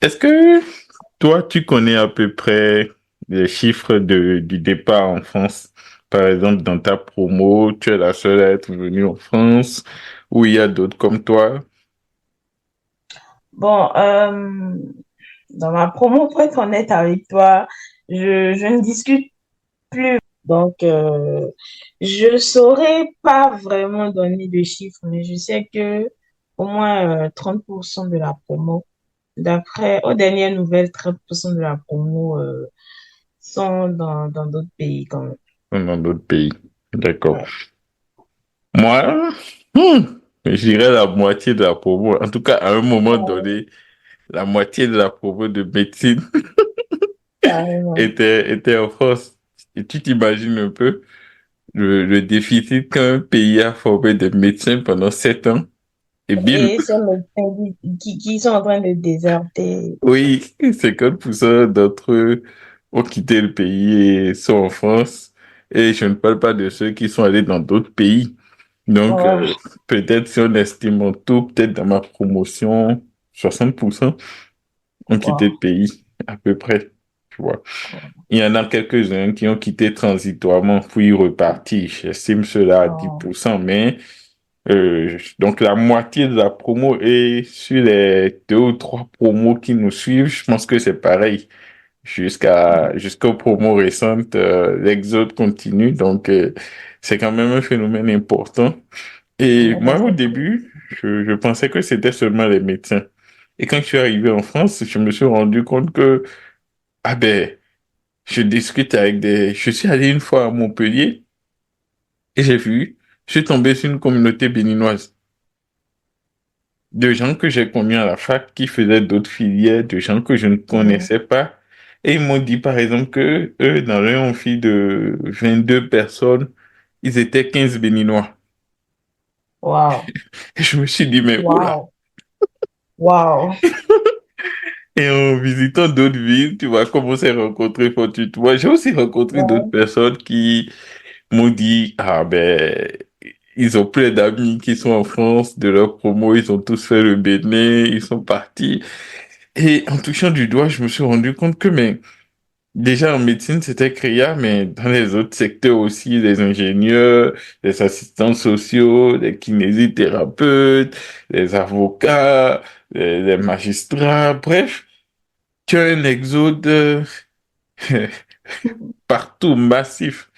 Est-ce que toi, tu connais à peu près les chiffres du départ en France? Par exemple, dans ta promo, tu es la seule à être venue en France, ou il y a d'autres comme toi? Bon, dans ma promo, pour être honnête avec toi, je ne discute plus. Donc, je saurais pas vraiment donner de chiffres, mais je sais que au moins 30% de la promo, aux dernières nouvelles, 30% de la promo sont dans d'autres pays quand même. Dans d'autres pays. D'accord. Ouais. Moi, je dirais la moitié de la promo. En tout cas, à un moment Ouais, donné, la moitié de la promo de médecine carrément. était en France. Et tu t'imagines un peu le déficit qu'un pays a formé des médecins pendant 7 ans. Et bim, Et ces médecins qui sont en train de déserter. oui, 50% d'entre eux ont quitté le pays et sont en France. Et je ne parle pas de ceux qui sont allés dans d'autres pays. Donc, Ouais. peut-être si on estime en tout, peut-être dans ma promotion, 60% ont quitté le Wow. pays, à peu près. Tu vois. Il y en a quelques-uns qui ont quitté transitoirement, puis repartis. J'estime cela à Wow. 10%, mais donc la moitié de la promo et sur les deux ou trois promos qui nous suivent, je pense que c'est pareil. Jusqu'aux promos récentes, l'exode continue, donc c'est quand même un phénomène important. Et Ouais, moi, au début, je pensais que c'était seulement les médecins. Et quand je suis arrivé en France, je me suis rendu compte que, ah ben, je suis allé une fois à Montpellier et je suis tombé sur une communauté béninoise de gens que j'ai connus à la fac qui faisaient d'autres filières, de gens que je ne Mhm. connaissais pas. Et ils m'ont dit, par exemple, que eux, dans leur amphi de 22 personnes, ils étaient 15 Béninois. Wow. Et je me suis dit, mais oula! Wow. Wow. Et en visitant d'autres villes, tu vois, comment s'est rencontré fortuitement. J'ai aussi rencontré d'autres Ouais. personnes qui m'ont dit, ah ben, ils ont plein d'amis qui sont en France, de leur promo, ils ont tous fait le Bénin, ils sont partis. Et en touchant du doigt, je me suis rendu compte que, mais, déjà en médecine, c'était créa, mais dans les autres secteurs aussi, les ingénieurs, les assistants sociaux, les kinésithérapeutes, les avocats, les magistrats, bref, tu as un exode partout, massif.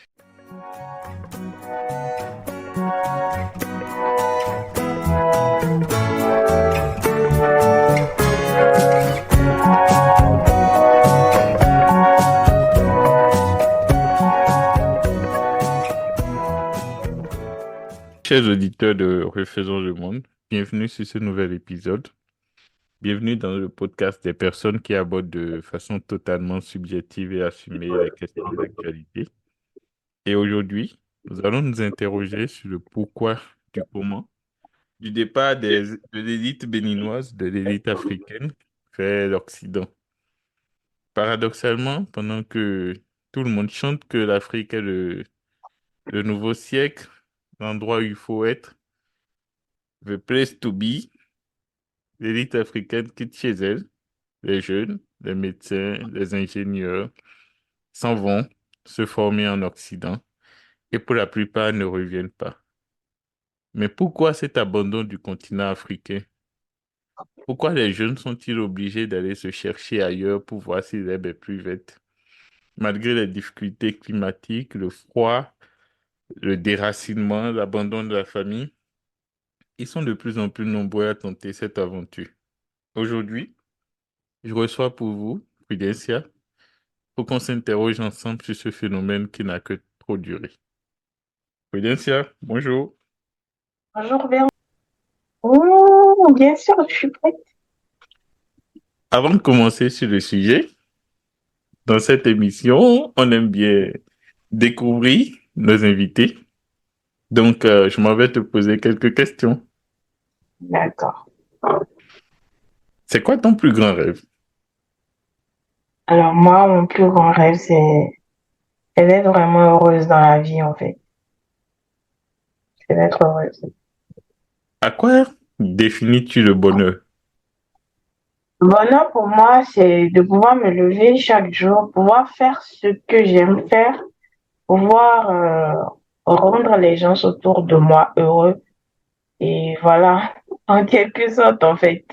Chers auditeurs de Refaisons le monde, bienvenue sur ce nouvel épisode. Bienvenue dans le podcast des personnes qui abordent de façon totalement subjective et assumée les questions d'actualité. Et aujourd'hui, nous allons nous interroger sur le pourquoi du comment du départ de l'élite béninoise, de l'élite africaine vers l'Occident. Paradoxalement, pendant que tout le monde chante que l'Afrique est le nouveau siècle, l'endroit où il faut être, the place to be, l'élite africaine quitte chez elle, les jeunes, les médecins, les ingénieurs s'en vont se former en Occident et pour la plupart ne reviennent pas. Mais pourquoi cet abandon du continent africain? Pourquoi les jeunes sont-ils obligés d'aller se chercher ailleurs pour voir si l'herbe est plus verte? Malgré les difficultés climatiques, le froid, le déracinement, l'abandon de la famille, ils sont de plus en plus nombreux à tenter cette aventure. Aujourd'hui, je reçois pour vous Prudencia pour qu'on s'interroge ensemble sur ce phénomène qui n'a que trop duré. Prudencia, bonjour. Bonjour, Véro. Oh, bien sûr, je suis prête. Avant de commencer sur le sujet, dans cette émission, on aime bien découvrir nos invités. Donc, je m'en vais te poser quelques questions. D'accord. C'est quoi ton plus grand rêve? Alors, moi, mon plus grand rêve, c'est d'être vraiment heureuse dans la vie, en fait. C'est d'être heureuse. À quoi définis-tu le bonheur? Le bonheur pour moi, c'est de pouvoir me lever chaque jour, pouvoir faire ce que j'aime faire, pouvoir rendre les gens autour de moi heureux. Et voilà, en quelque sorte, en fait.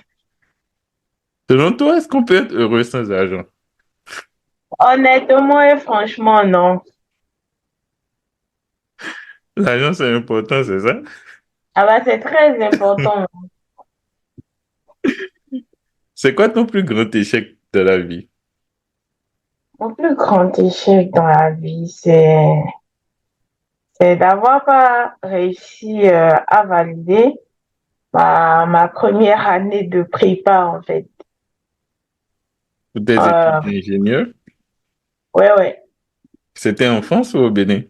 Selon toi, est-ce qu'on peut être heureux sans argent? Honnêtement et franchement, non. L'argent, c'est important, c'est ça? Ah bah, c'est très important. C'est quoi ton plus grand échec de la vie? Mon plus grand échec dans la vie, c'est d'avoir pas réussi à valider ma première année de prépa, en fait. Pour tes études Euh, d'ingénieur? ouais, ouais. C'était en France ou au Bénin?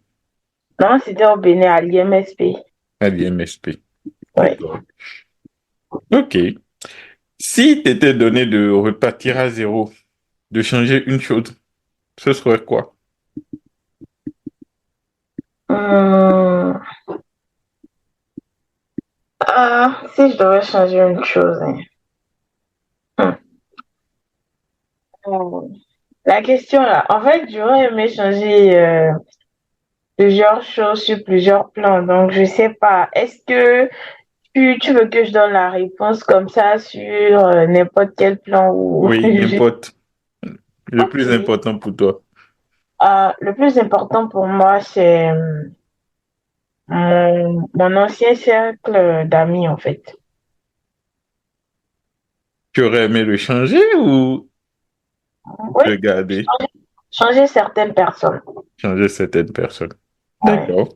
Non, c'était au Bénin, à l'IMSP. À l'IMSP. Ouais. D'accord. Ok. Si tu étais donné de repartir à zéro, de changer une chose, ce serait quoi? Hum, si je devais changer une chose, hein. Hum. La question là, en fait, j'aurais aimé changer plusieurs choses sur plusieurs plans. Donc, je sais pas. Est-ce que tu veux que je donne la réponse comme ça sur n'importe quel plan ou Oui, n'importe. Le Ok. plus important pour toi. Le plus important pour moi, c'est mon ancien cercle d'amis, en fait. Tu aurais aimé le changer ou Oui, le garder? changer certaines personnes. Changer certaines personnes. Ouais. D'accord.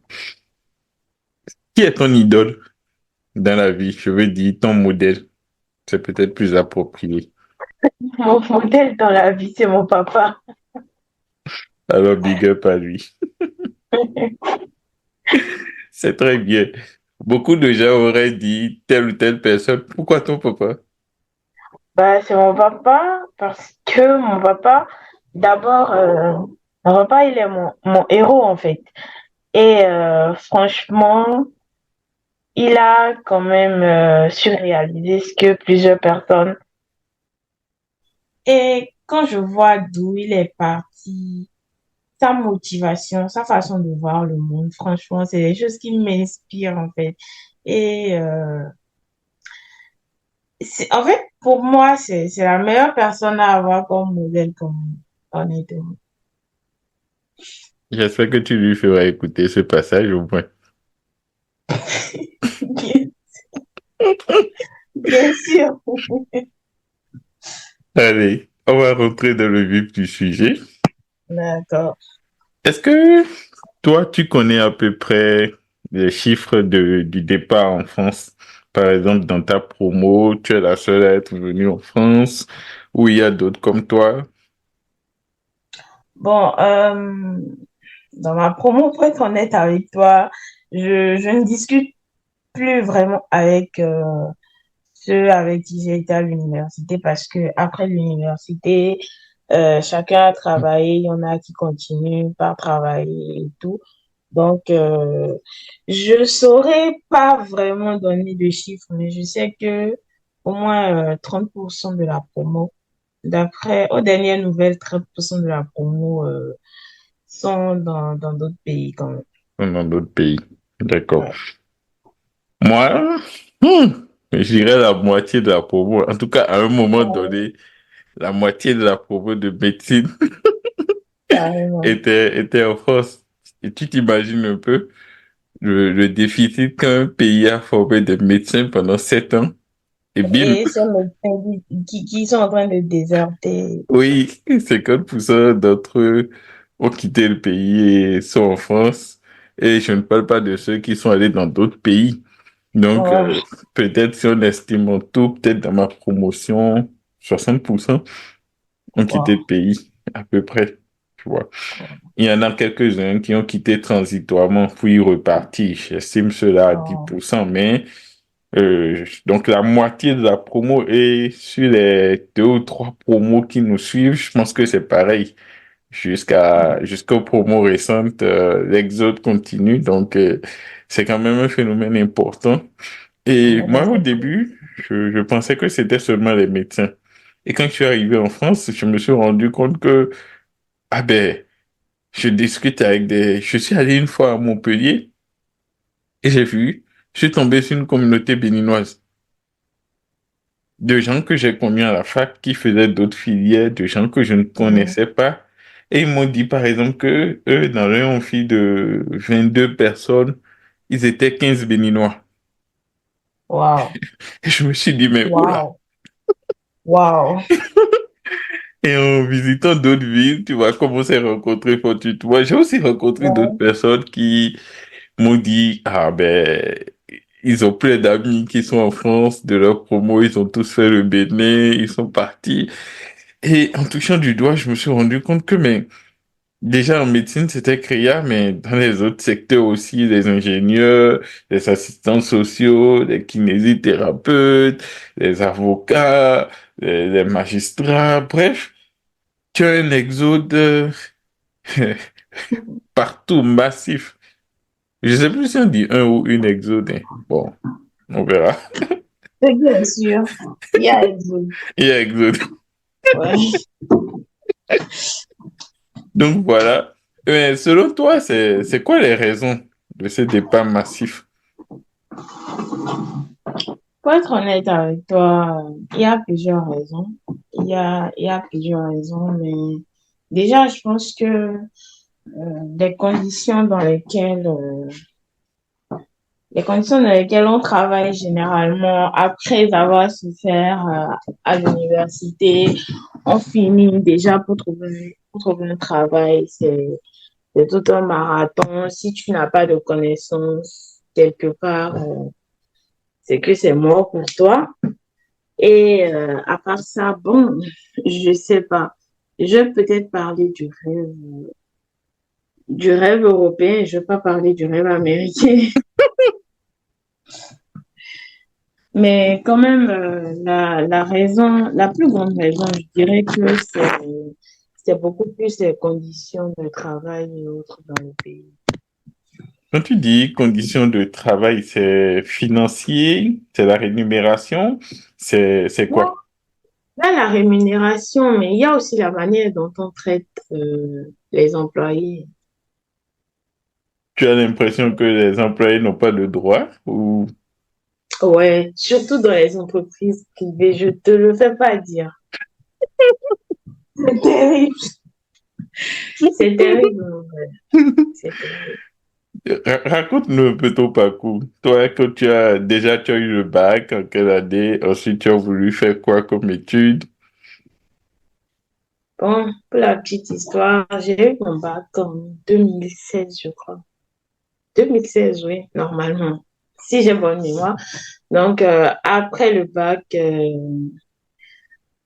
Qui est ton idole dans la vie? Je veux dire ton modèle. C'est peut-être plus approprié. Mon modèle dans la vie, c'est mon papa. Alors, big up à lui. C'est très bien. Beaucoup de gens auraient dit telle ou telle personne. Pourquoi ton papa? Bah, c'est mon papa parce que mon papa, d'abord, mon papa, il est mon héros, en fait. Et franchement, il a quand même surréalisé ce que plusieurs personnes. Et quand je vois d'où il est parti, sa motivation, sa façon de voir le monde, franchement, c'est des choses qui m'inspirent en fait. Et en fait, pour moi, c'est la meilleure personne à avoir comme modèle, comme honnêtement. J'espère que tu lui feras écouter ce passage au moins. Bien, bien sûr. Allez, on va rentrer dans le vif du sujet. D'accord. Est-ce que toi, tu connais à peu près les chiffres du départ en France? Par exemple, dans ta promo, tu es la seule à être venue en France, ou il y a d'autres comme toi? Bon, dans ma promo, pour être honnête avec toi, je ne discute plus vraiment avec ceux avec qui j'ai été à l'université parce que après l'université, chacun a travaillé, il y en a qui continuent par travailler et tout. Donc, je saurais pas vraiment donner de chiffres, mais je sais que au moins 30% de la promo, d'après aux dernières nouvelles, 30% de la promo sont dans d'autres pays quand même. Dans d'autres pays. D'accord. Ouais. Moi, je dirais la moitié de la promo. En tout cas, à un moment donné, la moitié de la promo de médecine Carrément. était en France. Et tu t'imagines un peu le déficit qu'un pays a formé de médecins pendant 7 ans. Et bim, Et ces médecins qui sont en train de déserter. oui, 50% d'entre eux ont quitté le pays et sont en France. Et je ne parle pas de ceux qui sont allés dans d'autres pays. Donc, Oh, peut-être si on estime en tout, peut-être dans ma promotion, 60% ont quitté le wow. pays, à peu près. Tu vois. Il y en a quelques-uns qui ont quitté transitoirement puis repartir. J'estime cela à Oh, 10%, mais donc la moitié de la promo et sur les 2 ou 3 promos qui nous suivent, je pense que c'est pareil. Jusqu'aux promos récentes, l'exode continue, donc c'est quand même un phénomène important. Et mais ça, moi, au c'est cool. début, je pensais que c'était seulement les médecins. Et quand je suis arrivé en France, je me suis rendu compte que, ah ben, je discute avec des... Je suis allé une fois à Montpellier et je suis tombé sur une communauté béninoise de gens que j'ai connus à la fac qui faisaient d'autres filières, de gens que je ne Mhm. connaissais pas. Et ils m'ont dit, par exemple, que eux, dans leur amphi de 22 personnes, ils étaient 15 Béninois. Wow, Et je me suis dit, mais oula! wow, wow. Et en visitant d'autres villes, tu vois, comment s'est rencontré fortuitement. J'ai aussi rencontré d'autres Ouais. personnes qui m'ont dit, ah ben, ils ont plein d'amis qui sont en France, de leur promo, ils ont tous fait le Bénin, ils sont partis. Et en touchant du doigt, je me suis rendu compte que, mais, déjà en médecine, c'était créa, mais dans les autres secteurs aussi, les ingénieurs, les assistants sociaux, les kinésithérapeutes, les avocats, les magistrats, bref, tu as un exode partout, massif. Je sais plus si on dit un ou une exode, hein. Bon, on verra. C'est bien sûr. Il y a Exo. Il y a exode. Ouais. Donc voilà. Selon toi, c'est quoi les raisons de ce départ massif? Pour être honnête avec toi, il y a plusieurs raisons. Il y a plusieurs raisons, mais déjà, je pense que les conditions dans lesquelles on travaille généralement après avoir souffert à l'université, on finit déjà pour trouver un travail. C'est tout un marathon. Si tu n'as pas de connaissances quelque part, c'est que c'est mort pour toi. Et à part ça, bon, je sais pas. Je vais peut-être parler du rêve européen. Je vais pas parler du rêve américain. Mais quand même, la plus grande raison, je dirais que c'est beaucoup plus les conditions de travail et autres dans le pays. Quand tu dis conditions de travail, c'est financier, c'est la rémunération, c'est quoi? Bon, là, la rémunération, mais il y a aussi la manière dont on traite les employés. Tu as l'impression que les employés n'ont pas de droit ou Ouais, surtout dans les entreprises privées, je te le fais pas dire. C'est terrible. C'est terrible, en vrai. C'est terrible. Raconte-nous un peu ton parcours. Toi, quand tu as eu le bac, en quelle année? Ensuite, tu as voulu faire quoi comme étude? Bon, pour la petite histoire, j'ai eu mon bac en 2016, je crois. 2016, oui, normalement, si j'ai bonne mémoire. Donc, après le bac,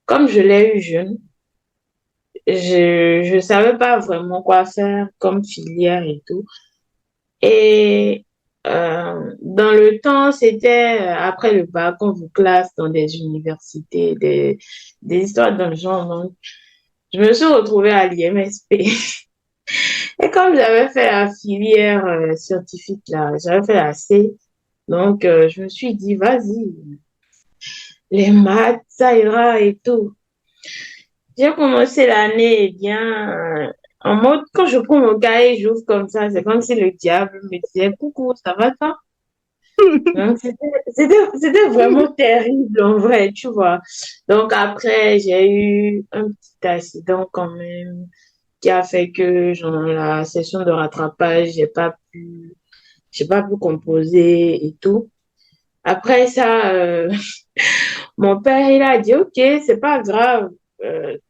comme je l'ai eu jeune, je ne savais pas vraiment quoi faire comme filière et tout. Et dans le temps, c'était après le bac, on vous classe dans des universités, des histoires dans le genre. Donc, je me suis retrouvée à l'IMSP. Et comme j'avais fait la filière scientifique, là, j'avais fait la C, donc je me suis dit, vas-y, les maths, ça ira et tout. J'ai commencé l'année, eh bien, en mode, quand je prends mon cahier, j'ouvre comme ça, c'est comme si le diable me disait, coucou, ça va toi? Donc, c'était vraiment terrible, en vrai, tu vois. Donc, après, j'ai eu un petit accident quand même qui a fait que, genre, la session de rattrapage, j'ai pas pu composer et tout. Après ça, mon père, il a dit, OK, c'est pas grave,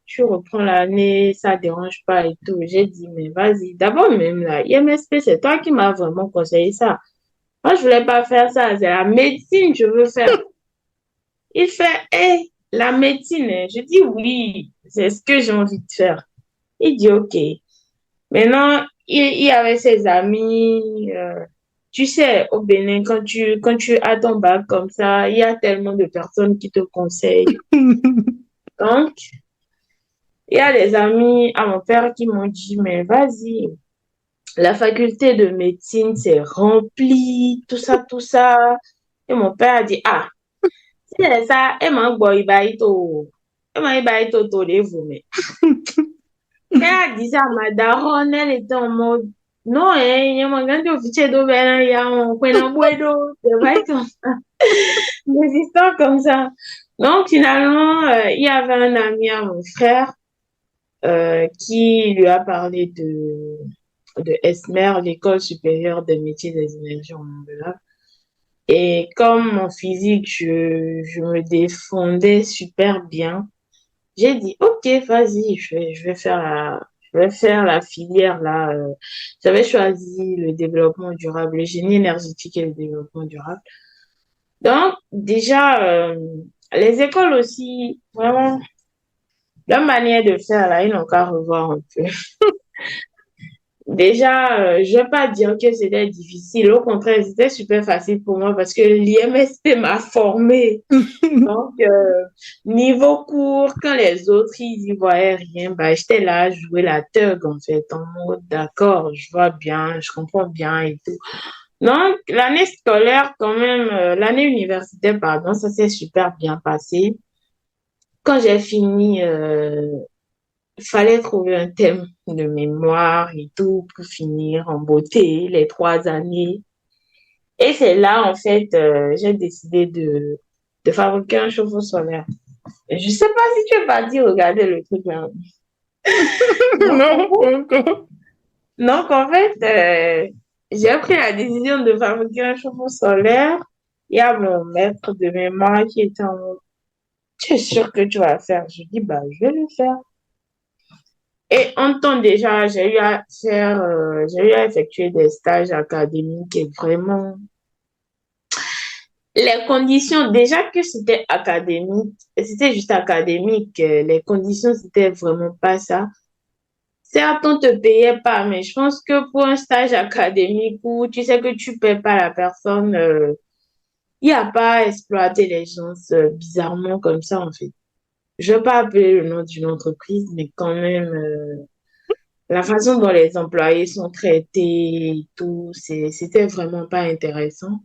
tu reprends l'année, ça dérange pas et tout. J'ai dit, mais vas-y. D'abord, même là, IMSP, c'est toi qui m'as vraiment conseillé ça. Moi, je voulais pas faire ça, c'est la médecine, je veux faire. Il fait, hé, la médecine, hein. Je dis oui, c'est ce que j'ai envie de faire. Il dit, OK. Maintenant, il y avait ses amis, tu sais, au Bénin, quand tu as ton bac comme ça, il y a tellement de personnes qui te conseillent. Donc, il y a des amis à mon père qui m'ont dit, mais vas-y, la faculté de médecine, c'est rempli, tout ça, tout ça. Et mon père a dit, ah, si c'est ça, et mon boy, bah, Elle m'a dit, bah, il t'a vous, mais. Quand elle a dit ça à ma daronne, elle était en mode, non, hein, il y a un grand officier d'eau, ben, il y a un coin en bois d'eau, c'est vrai, comme ça. Des histoires comme ça. Donc, finalement, il y avait un ami à mon frère, qui lui a parlé de ESMER, l'École supérieure des métiers des énergies renouvelables. Et comme mon physique, je me défendais super bien, j'ai dit, OK, vas-y, je vais faire la filière là. J'avais choisi le développement durable, le génie énergétique et le développement durable. Donc, déjà, les écoles aussi, vraiment, leur manière de faire là, ils n'ont qu'à revoir un peu. Déjà, je vais pas dire que c'était difficile. Au contraire, c'était super facile pour moi parce que l'IMSP m'a formée. Donc, niveau cours, quand les autres, ils y voyaient rien, bah, j'étais là à jouer la thug, en fait, en mode, d'accord, je vois bien, je comprends bien et tout. Donc, l'année scolaire, quand même, l'année universitaire, pardon, ça s'est super bien passé. Quand j'ai fini, il fallait trouver un thème de mémoire et tout pour finir en beauté les 3 années. Et c'est là, en fait, j'ai décidé de fabriquer un chauffe-eau solaire. Je sais pas si tu es parti regarder le truc là. Donc, Non, pas encore. en fait, j'ai pris la décision de fabriquer un chauffe-eau solaire. Il y a mon maître de mémoire qui était en mode, tu es sûr que tu vas le faire? Je dis, bah, je vais le faire. Et en temps déjà, j'ai eu à effectuer des stages académiques et vraiment, les conditions, déjà que c'était académique, c'était juste académique, les conditions, c'était vraiment pas ça. Certes, on te payait pas, mais je pense que pour un stage académique où tu sais que tu paies pas la personne, il n'y a pas à exploiter les gens bizarrement comme ça, en fait. Je vais pas appeler le nom d'une entreprise, mais quand même, la façon dont les employés sont traités et tout, c'était vraiment pas intéressant.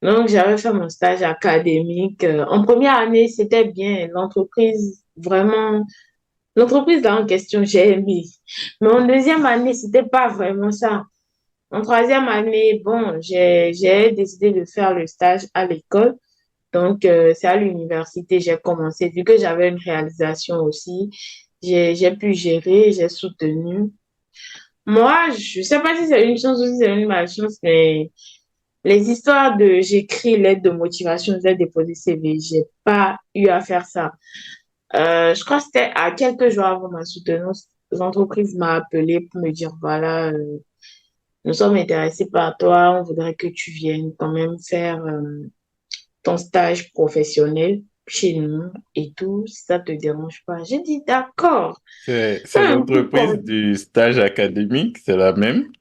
Donc, j'avais fait mon stage académique. En première année, c'était bien. L'entreprise là en question, j'ai aimé. Mais en deuxième année, c'était pas vraiment ça. En troisième année, bon, j'ai décidé de faire le stage à l'école. Donc, c'est à l'université, j'ai commencé. Vu que j'avais une réalisation aussi, j'ai pu gérer, j'ai soutenu. Moi, je sais pas si c'est une chance ou si c'est une malchance, mais les histoires de j'écris lettre de motivation, j'ai déposé CV, j'ai pas eu à faire ça. Je crois que c'était à quelques jours avant ma soutenance, l'entreprise m'a appelé pour me dire, voilà, nous sommes intéressés par toi, on voudrait que tu viennes quand même faire ton stage professionnel chez nous et tout, si ça te dérange pas. J'ai dit, d'accord. C'est Un peu l'entreprise comme, du stage académique, c'est la même.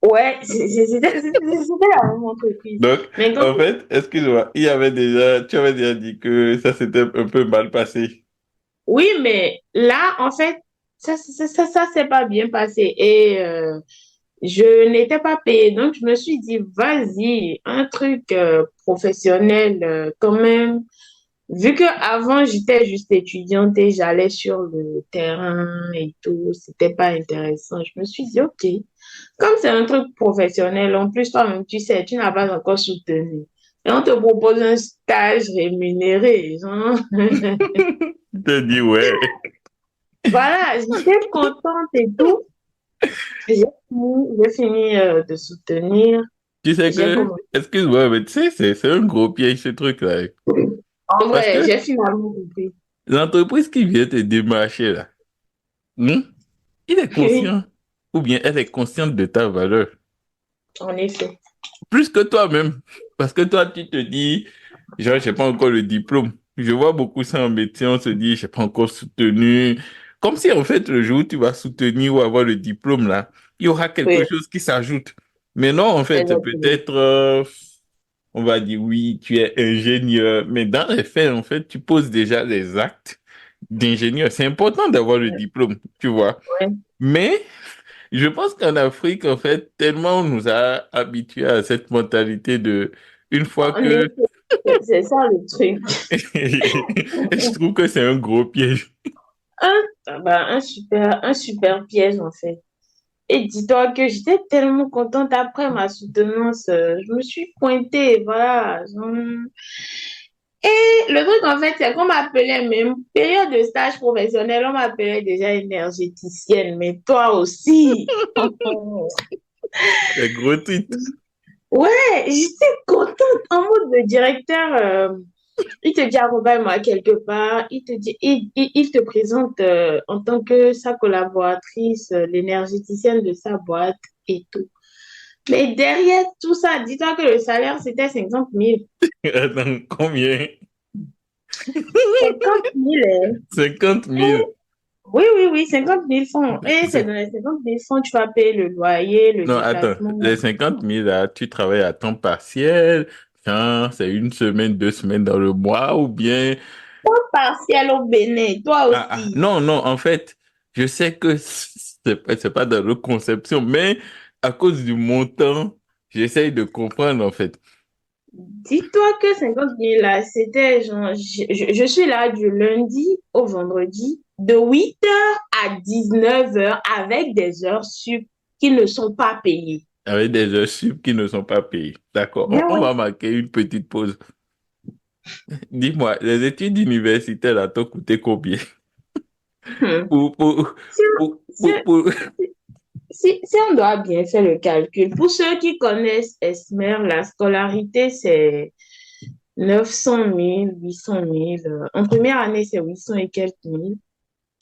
ouais, c'était la même entreprise. Donc, Mais quand en fait, excuse-moi, tu avais déjà dit que ça s'était un peu mal passé. oui, mais là, en fait, ça s'est pas bien passé et je n'étais pas payée. Donc, je me suis dit, vas-y, un truc professionnel quand même. Vu que avant j'étais juste étudiante et j'allais sur le terrain et tout, c'était pas intéressant. Je me suis dit, OK, comme c'est un truc professionnel, en plus, toi-même, tu sais, tu n'as pas encore soutenu. Et on te propose un stage rémunéré, genre. Je te dis, ouais. Voilà, j'étais contente et tout. J'ai fini de soutenir. Tu sais J'ai que, commencé. excuse-moi, mais tu sais, c'est un gros piège ce truc-là. En Parce vrai, que j'ai finalement compris. l'entreprise qui vient te démarcher là, hmm, il est Oui, conscient, ou bien elle est consciente de ta valeur, en effet. plus que toi-même. Parce que toi, tu te dis, genre, j'ai pas encore le diplôme. Je vois beaucoup ça en médecine, on se dit, j'ai pas encore soutenu. Comme si, en fait, le jour où tu vas soutenir ou avoir le diplôme là, il y aura quelque Oui, chose qui s'ajoute. Mais non, en fait, exactement. peut-être, on va dire, oui, tu es ingénieur, mais dans les faits, en fait, tu poses déjà les actes d'ingénieur. C'est important d'avoir le diplôme, tu vois. Ouais, Mais je pense qu'en Afrique, en fait, tellement on nous a habitués à cette mentalité de une fois en que effet. C'est ça le truc. Et je trouve que c'est un gros piège. Un super piège en fait. Et dis-toi que j'étais tellement contente après ma soutenance. Je me suis pointée, voilà. Et le truc en fait, c'est qu'on m'appelait même période de stage professionnel, on m'appelait déjà énergéticienne, mais toi aussi. C'est gros titre. Ouais, j'étais contente en mode de directeur. Il te dit accompagne-moi quelque part, il te dit, il te présente en tant que sa collaboratrice, l'énergéticienne de sa boîte et tout. Mais derrière tout ça, dis-toi que le salaire, c'était 50 000. Attends, combien? 50 000, hein. 50 000. Oui, oui, oui, 50 000 francs. Et c'est C'est- dans les 50 000 francs, tu vas payer le loyer, le Non, attends, déplacement. les 50 000 là, tu travailles à temps partiel, quand c'est une semaine, 2 semaines dans le mois, ou bien... Partiel au Bénin, toi aussi. Non, non, en fait, je sais que c'est pas dans la conception, mais à cause du montant, j'essaye de comprendre, en fait. Dis-toi que 50 000 là, c'était genre, je suis là du lundi au vendredi, de 8 heures à 19 heures avec des heures sup qui ne sont pas payées. Avec des heures sup qui ne sont pas payées. D'accord, Mais on oui. va marquer une petite pause. Dis-moi, les études universitaires là t'ont coûté combien? Hmm. Pour, pour, Si, si, pour- si on doit bien faire le calcul, pour ceux qui connaissent Esmer, la scolarité, c'est 900 000, 800 000. En première année, c'est 800 et quelques mille.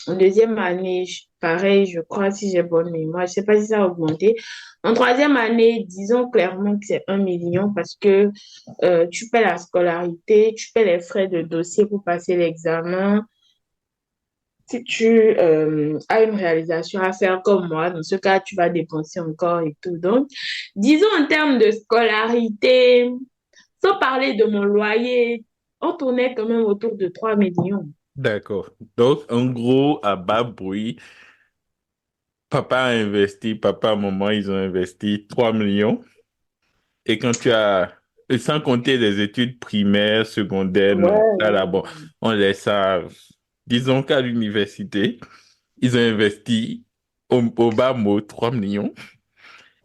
En deuxième année, pareil, je crois, si j'ai bonne mémoire, je sais pas si ça a augmenté. En troisième année, disons clairement que c'est 1 million parce que tu paies la scolarité, tu paies les frais de dossier pour passer l'examen. Si tu as une réalisation à faire comme moi, dans ce cas, tu vas dépenser encore et tout. Donc, disons en termes de scolarité, sans parler de mon loyer, on tournait quand même autour de 3 millions. D'accord. Donc, en gros, à bas bruit, papa a investi, papa, maman, ils ont investi 3 millions. Et quand tu as, et sans compter les études primaires, secondaires, non, Ouais, là, bon, ouais. on laisse ça. Disons qu'à l'université, ils ont investi au bas mot 3 millions.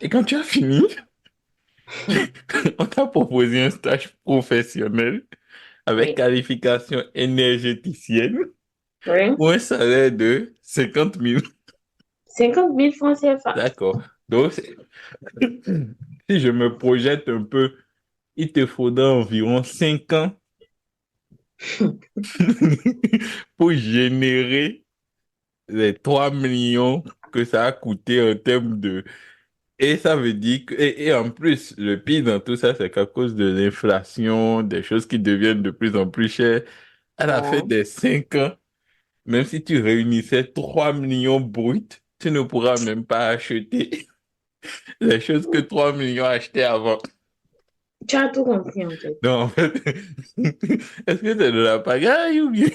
Et quand tu as fini, on t'a proposé un stage professionnel avec Oui, qualification énergéticienne oui. pour un salaire de 50 000. 50 000 francs CFA. D'accord. Donc, si je me projette un peu, il te faudra environ 5 ans pour générer les 3 millions que ça a coûté en termes de... Et ça veut dire que... Et en plus, le pire dans tout ça, c'est qu'à cause de l'inflation, des choses qui deviennent de plus en plus chères, à la fin Ouais. des 5 ans, même si tu réunissais 3 millions bruts, tu ne pourras même pas acheter les choses que 3 millions achetaient avant. Tu as tout compris en fait. Donc, en fait, est-ce que c'est de la pagaille ou bien...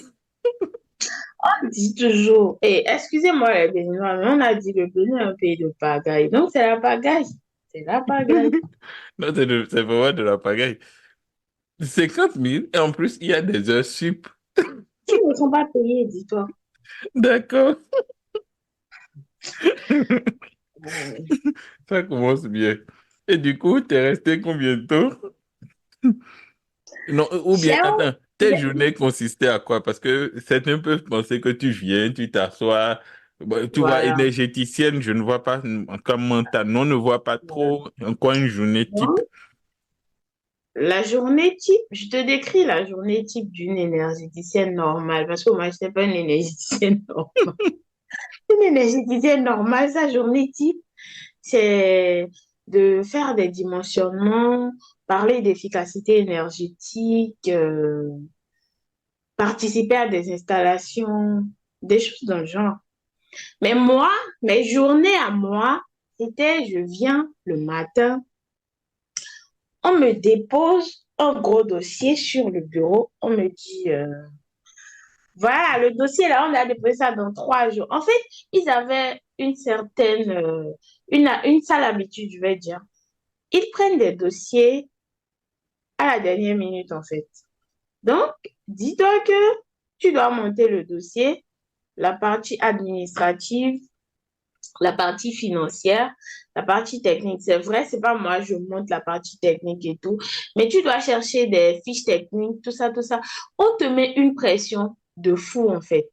On dit toujours, et excusez-moi les Béninois, mais on a dit le Bénin est un pays de pagaille. Donc c'est la pagaille. C'est la pagaille. Non, c'est vraiment de la pagaille. 50 000 et en plus, il y a des heures sup. Qui ne sont pas payés, dis-toi. D'accord. Ouais. Ça commence bien. Et du coup, t'es resté combien de temps? Non, ou bien, Cher, attends, tes journées consistaient à quoi? Parce que certains peuvent penser que tu viens, tu t'assois. Bon, tu vois, voilà. énergéticienne, je ne vois pas, comme mental, on ne voit pas Voilà. trop en quoi une journée type. Donc, la journée type, je te décris la journée type d'une énergéticienne normale, parce que moi, je n'étais pas une énergéticienne normale. Une énergéticienne normale, sa journée type, c'est de faire des dimensionnements, parler d'efficacité énergétique, participer à des installations, des choses dans le genre. Mais moi, mes journées à moi, c'était je viens le matin, on me dépose un gros dossier sur le bureau, on me dit, voilà, le dossier là, on a déposé ça dans 3 jours. En fait, ils avaient une certaine, une sale habitude, je vais dire. Ils prennent des dossiers à la dernière minute, en fait. Donc, dis-toi que tu dois monter le dossier, la partie administrative, la partie financière, la partie technique. C'est vrai, c'est pas moi, je monte la partie technique et tout, mais tu dois chercher des fiches techniques, tout ça, tout ça. On te met une pression de fou, en fait.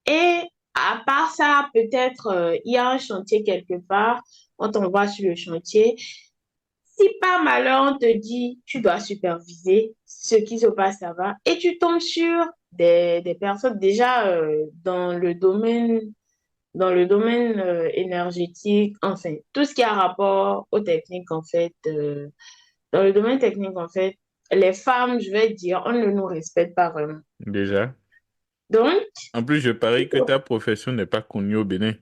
Et à part ça, peut-être il y a un chantier quelque part, on t'envoie sur le chantier. Si par malheur, on te dit, tu dois superviser ce qui se passe là-bas, et tu tombes sur des personnes déjà dans le domaine énergétique, enfin, tout ce qui a rapport aux techniques, en fait, dans le domaine technique, en fait, les femmes, je vais dire, on ne nous respecte pas vraiment. Déjà. Donc, En plus, je parie que ta profession n'est pas connue au Bénin.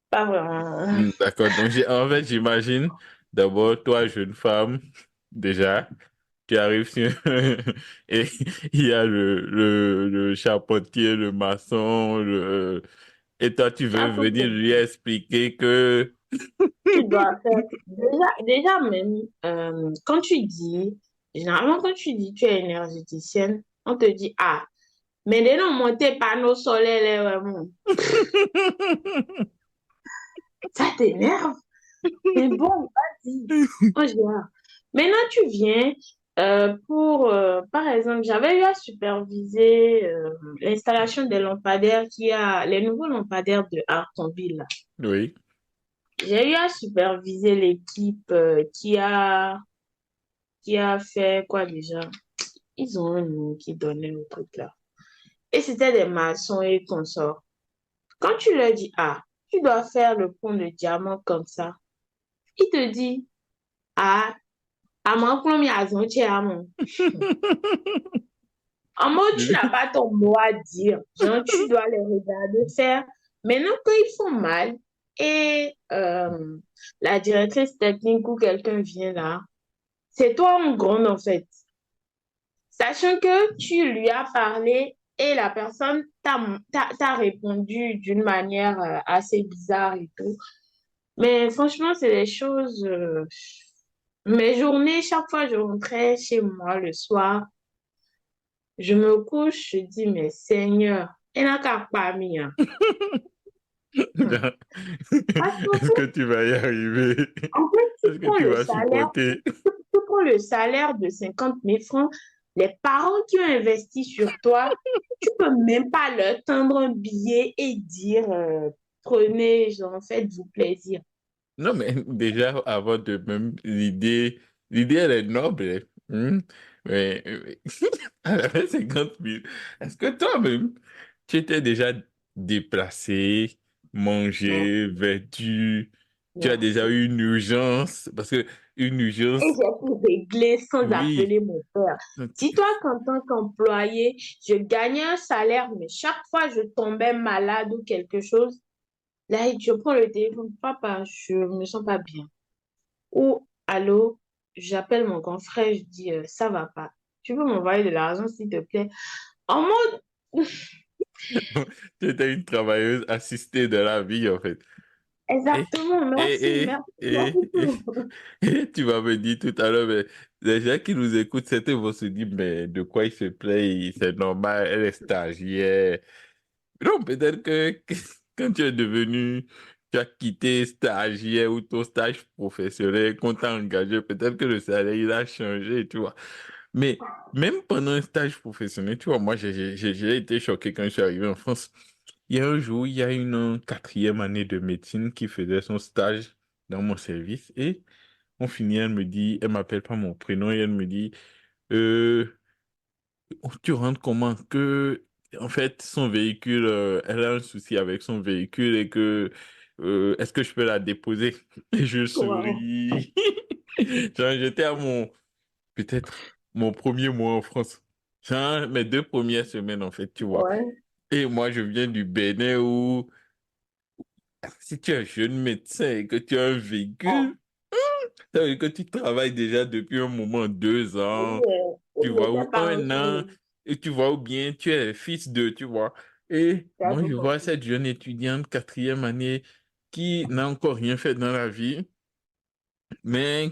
pas vraiment. D'accord. Donc, en fait, j'imagine d'abord, toi, jeune femme, déjà, tu arrives sur... et il y a le charpentier, le maçon, et toi, tu Tu veux as tout venir lui compris. expliquer que... Tu dois faire. Déjà même, quand tu dis, généralement, quand tu dis tu es énergéticienne, on te dit, ah, mais de non monter panneau solaire, là, vraiment, ça t'énerve. Mais bon, vas-y. On gère. Maintenant, tu viens par exemple, j'avais eu à superviser l'installation des lampadaires les nouveaux lampadaires de Artonville, là. Oui. J'ai eu à superviser l'équipe qui a fait quoi déjà? Ils ont un nom qui donnait le truc là. Et c'était des maçons et consorts. Quand tu leur dis, ah, tu dois faire le pont de diamant comme ça, il te dit, ah, à mon premier à. En mode, tu n'as pas ton mot à dire. Genre, tu dois les regarder faire. Maintenant, quand ils font mal et la directrice technique ou quelqu'un vient là, c'est toi en grande en fait. Sachant que tu lui as parlé et la personne t'a répondu d'une manière assez bizarre et tout. Mais franchement, c'est des choses. Mes journées, chaque fois que je rentrais chez moi le soir, je me couche, je dis, mais Seigneur, il n'a qu'à pas mis, hein. Hmm. Parce qu'en Est-ce que tu vas y arriver? en fait, Est-ce que tu vas supporter? tu prends le salaire de 50 000 francs, les parents qui ont investi sur toi, tu peux même pas leur tendre un billet et dire, prenez, genre, faites-vous plaisir. Non, mais déjà, avant de même l'idée, elle est noble, hein. Mais à la fin, 50 000, est-ce que toi-même, tu étais déjà déplacé, Non, mangé, vêtu, tu as déjà merci. eu une urgence? Parce que une Et urgence, j'ai pu régler sans oui. appeler mon père. Dis-toi qu'en tant qu'employé, je gagnais un salaire, mais chaque fois que je tombais malade ou quelque chose, là, je prends le téléphone, papa, je me sens pas bien. Ou, allô, j'appelle mon grand frère, je dis, ça va pas. Tu peux m'envoyer de l'argent, s'il te plaît? En mode, Tu étais une travailleuse assistée de la vie, en fait. Et, exactement, merci, et, merci, et, merci et, tout. et tu vas me dire tout à l'heure, mais les gens qui nous écoutent, certains vont se dire, mais de quoi il se plaint? C'est normal, elle est stagiaire. Non, peut-être que quand tu es devenu, tu as quitté stagiaire ou ton stage professionnel, qu'on t'a engagé, peut-être que le salaire, il a changé, tu vois. Mais même pendant un stage professionnel, tu vois, moi, j'ai été choqué quand je suis arrivé en France. Il y a un jour, il y a une quatrième année de médecine qui faisait son stage dans mon service et on finit, elle me dit, elle m'appelle pas mon prénom et elle me dit, euh, tu rentres comment que, en fait, son véhicule, elle a un souci avec son véhicule et que, est-ce que je peux la déposer? Et je Wow. souris. Genre, j'étais à peut-être, mon premier mois en France. Genre, mes 2 premières semaines, en fait, tu vois. Ouais. Et moi, je viens du Bénin où, si tu es un jeune médecin et que tu as un véhicule, ça veut dire que tu travailles déjà depuis un moment, 2 ans, tu Il vois, n'était ou pas un 1 an, jeune, et tu vois, ou bien tu es fils de, tu vois. Et tu as moi, tout je vois compris. cette jeune étudiante quatrième année qui n'a encore rien fait dans la vie, mais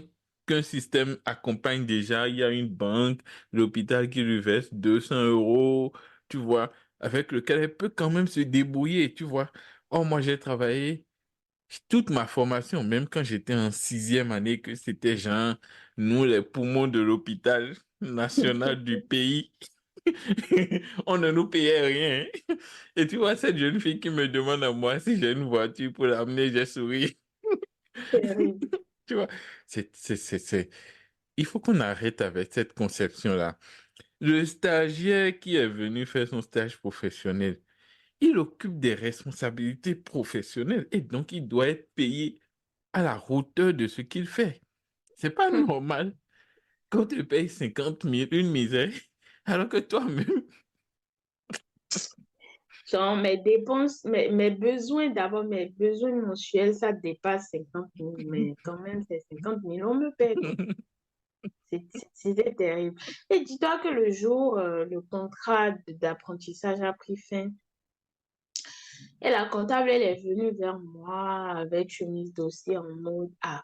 qu'un système accompagne déjà, il y a une banque, l'hôpital qui lui verse 200 euros, tu vois, avec lequel elle peut quand même se débrouiller, tu vois. Oh, moi, j'ai travaillé toute ma formation, même quand j'étais en sixième année, que c'était genre, nous, les poumons de l'hôpital national du pays, on ne nous payait rien. Et tu vois, cette jeune fille qui me demande à moi si j'ai une voiture pour l'amener, j'ai souri. Terrible. Tu vois, il faut qu'on arrête avec cette conception-là. Le stagiaire qui est venu faire son stage professionnel, il occupe des responsabilités professionnelles et donc il doit être payé à la hauteur de ce qu'il fait. C'est pas normal qu'on te paye 50 000, une misère, alors que toi-même, Genre, mes dépenses, mes besoins, d'abord, mes besoins mensuels, ça dépasse 50 000, mais quand même, c'est 50 000, on me paie, quoi. C'était terrible. Et dis-toi que le jour, le contrat d'apprentissage a pris fin, et la comptable, elle est venue vers moi avec chemise dossier en mode, ah,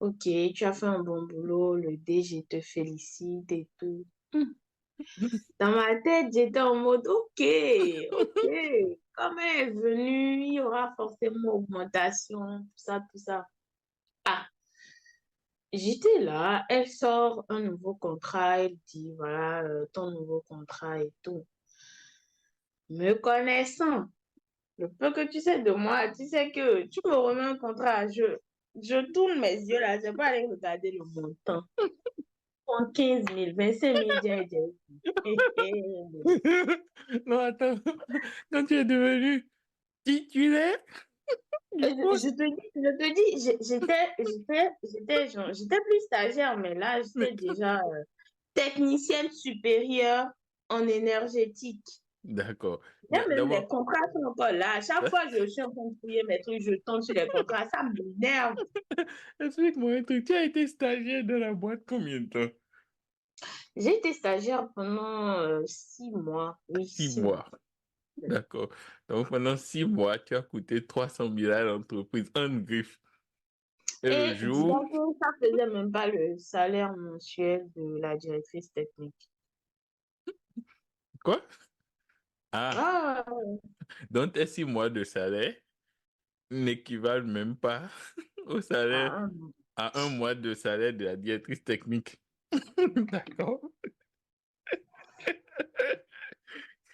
ok, tu as fait un bon boulot, le DG te félicite et tout. Dans ma tête, j'étais en mode, ok, ok, comme elle est venue, il y aura forcément augmentation, tout ça, tout ça. Ah, j'étais là, elle sort un nouveau contrat, elle dit, voilà, ton nouveau contrat et tout. Me connaissant, le peu que tu sais de moi, tu sais que tu me remets un contrat, je tourne mes yeux là, je vais pas aller regarder le montant. En 15 000, 25 000, j'ai. non, attends, quand tu es devenu titulaire Je, du je poste, te dis, j'étais plus stagiaire, mais là, mais j'étais déjà technicienne supérieure en énergétique. d'accord. Là, même les D'abord, contrats sont encore là. À chaque fois, je suis en train de fouiller mes trucs, je tombe sur les contrats, ça m'énerve. explique-moi un truc. Tu as été stagiaire de la boîte combien de temps? J'ai été stagiaire pendant 6 mois. Oui, 6 mois. 6 mois. D'accord. Donc pendant 6 mois, tu as coûté 300 000 à l'entreprise en griffe. Et le Et jour, dis-donc que ça faisait même pas le salaire mensuel de la directrice technique. quoi? Ah, Ah, donc tes 6 mois de salaire n'équivalent même pas au salaire, ah, à un mois de salaire de la directrice technique. D'accord.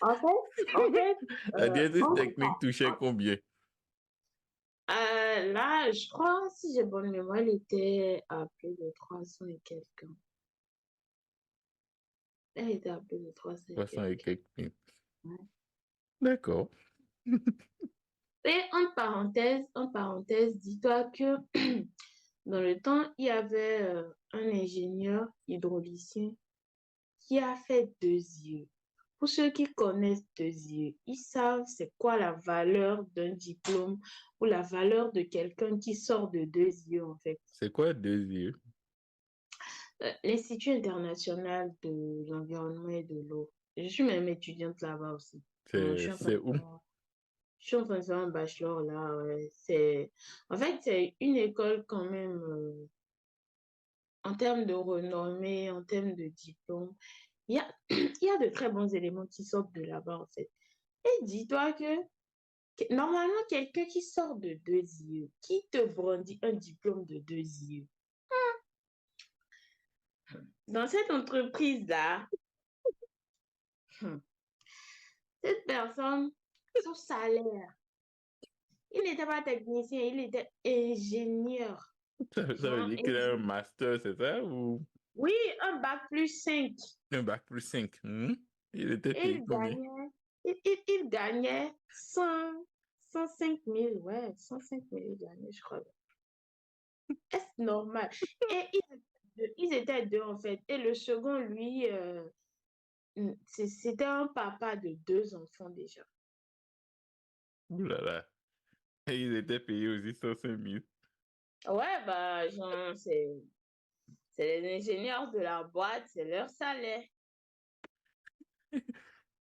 en fait, La directrice en technique touchait fait, combien? là, je crois, si j'ai bonne mémoire, elle était à plus de 300 et quelques. Elle était à plus de 300 et 300 et quelques. quelques mille. Ouais. D'accord. Et en parenthèse, dis-toi que dans le temps, il y avait un ingénieur hydraulicien qui a fait 2 yeux. Pour ceux qui connaissent 2 yeux, ils savent c'est quoi la valeur d'un diplôme ou la valeur de quelqu'un qui sort de 2 yeux, en fait. C'est quoi 2 yeux? L'Institut international de l'environnement et de l'eau. Je suis même étudiante là-bas aussi. Donc, C'est c'est où? je suis en train de faire un bachelor là. Ouais. En fait, c'est une école quand même, en termes de renommée, en termes de diplôme. Il y a de très bons éléments qui sortent de là-bas, en fait. Et dis-toi que normalement, quelqu'un qui sort de 2 yeux, qui te brandit un diplôme de 2 yeux, dans cette entreprise-là, hmm, cette personne, son salaire, il n'était pas technicien, il était ingénieur. Ça veut Genre, dire qu'il a un master, c'est ça? Ou oui, un bac+5. un bac+5? Il était Et payé combien? il gagnait 105 000, ouais, 105 000 il gagnait, je crois. Est-ce normal? Et ils étaient deux, en fait. Et le second, lui, c'était un papa de 2 enfants déjà. Ouh là là. Et ils étaient payés aussi 105 000. Ouais, bah, genre, c'est les ingénieurs de la boîte, c'est leur salaire.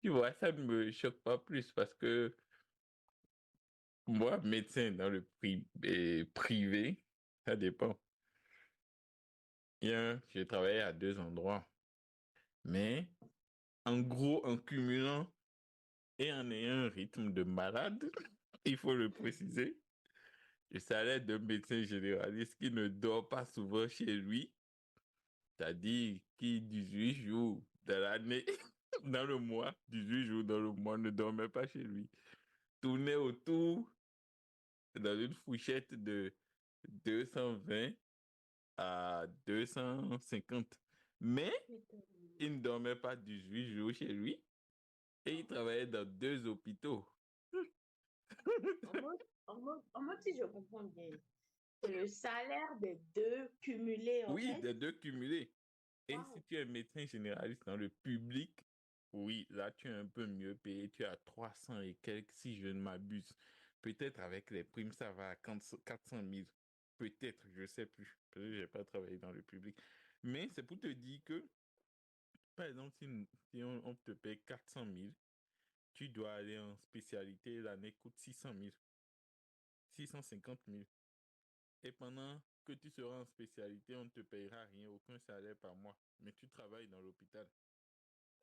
Tu vois, ça ne me choque pas plus parce que moi, médecin dans le privé, ça dépend. J'ai travaillé à deux endroits. Mais en gros, en cumulant et en ayant un rythme de malade, il faut le préciser, le salaire d'un médecin généraliste qui ne dort pas souvent chez lui, c'est-à-dire qui 18 jours dans l'année, dans le mois, 18 jours dans le mois, ne dormait pas chez lui. Tournait autour dans une fourchette de 220 à 250. Mais il ne dormait pas 18 jours chez lui et il travaillait dans deux hôpitaux. En mode, si je comprends bien, c'est le salaire des deux cumulés, en Oui, fait. des deux cumulés. Et si Wow. tu es médecin généraliste dans le public, oui, là, tu es un peu mieux payé. Tu as 300 et quelques, si je ne m'abuse. Peut-être avec les primes, ça va à 400 000. Peut-être, je ne sais plus. Parce que je n'ai pas travaillé dans le public. Mais c'est pour te dire que, par exemple, si on te paye 400 000, tu dois aller en spécialité, l'année coûte 600 000, 650 000. Et pendant que tu seras en spécialité, on ne te payera rien, aucun salaire par mois. Mais tu travailles dans l'hôpital.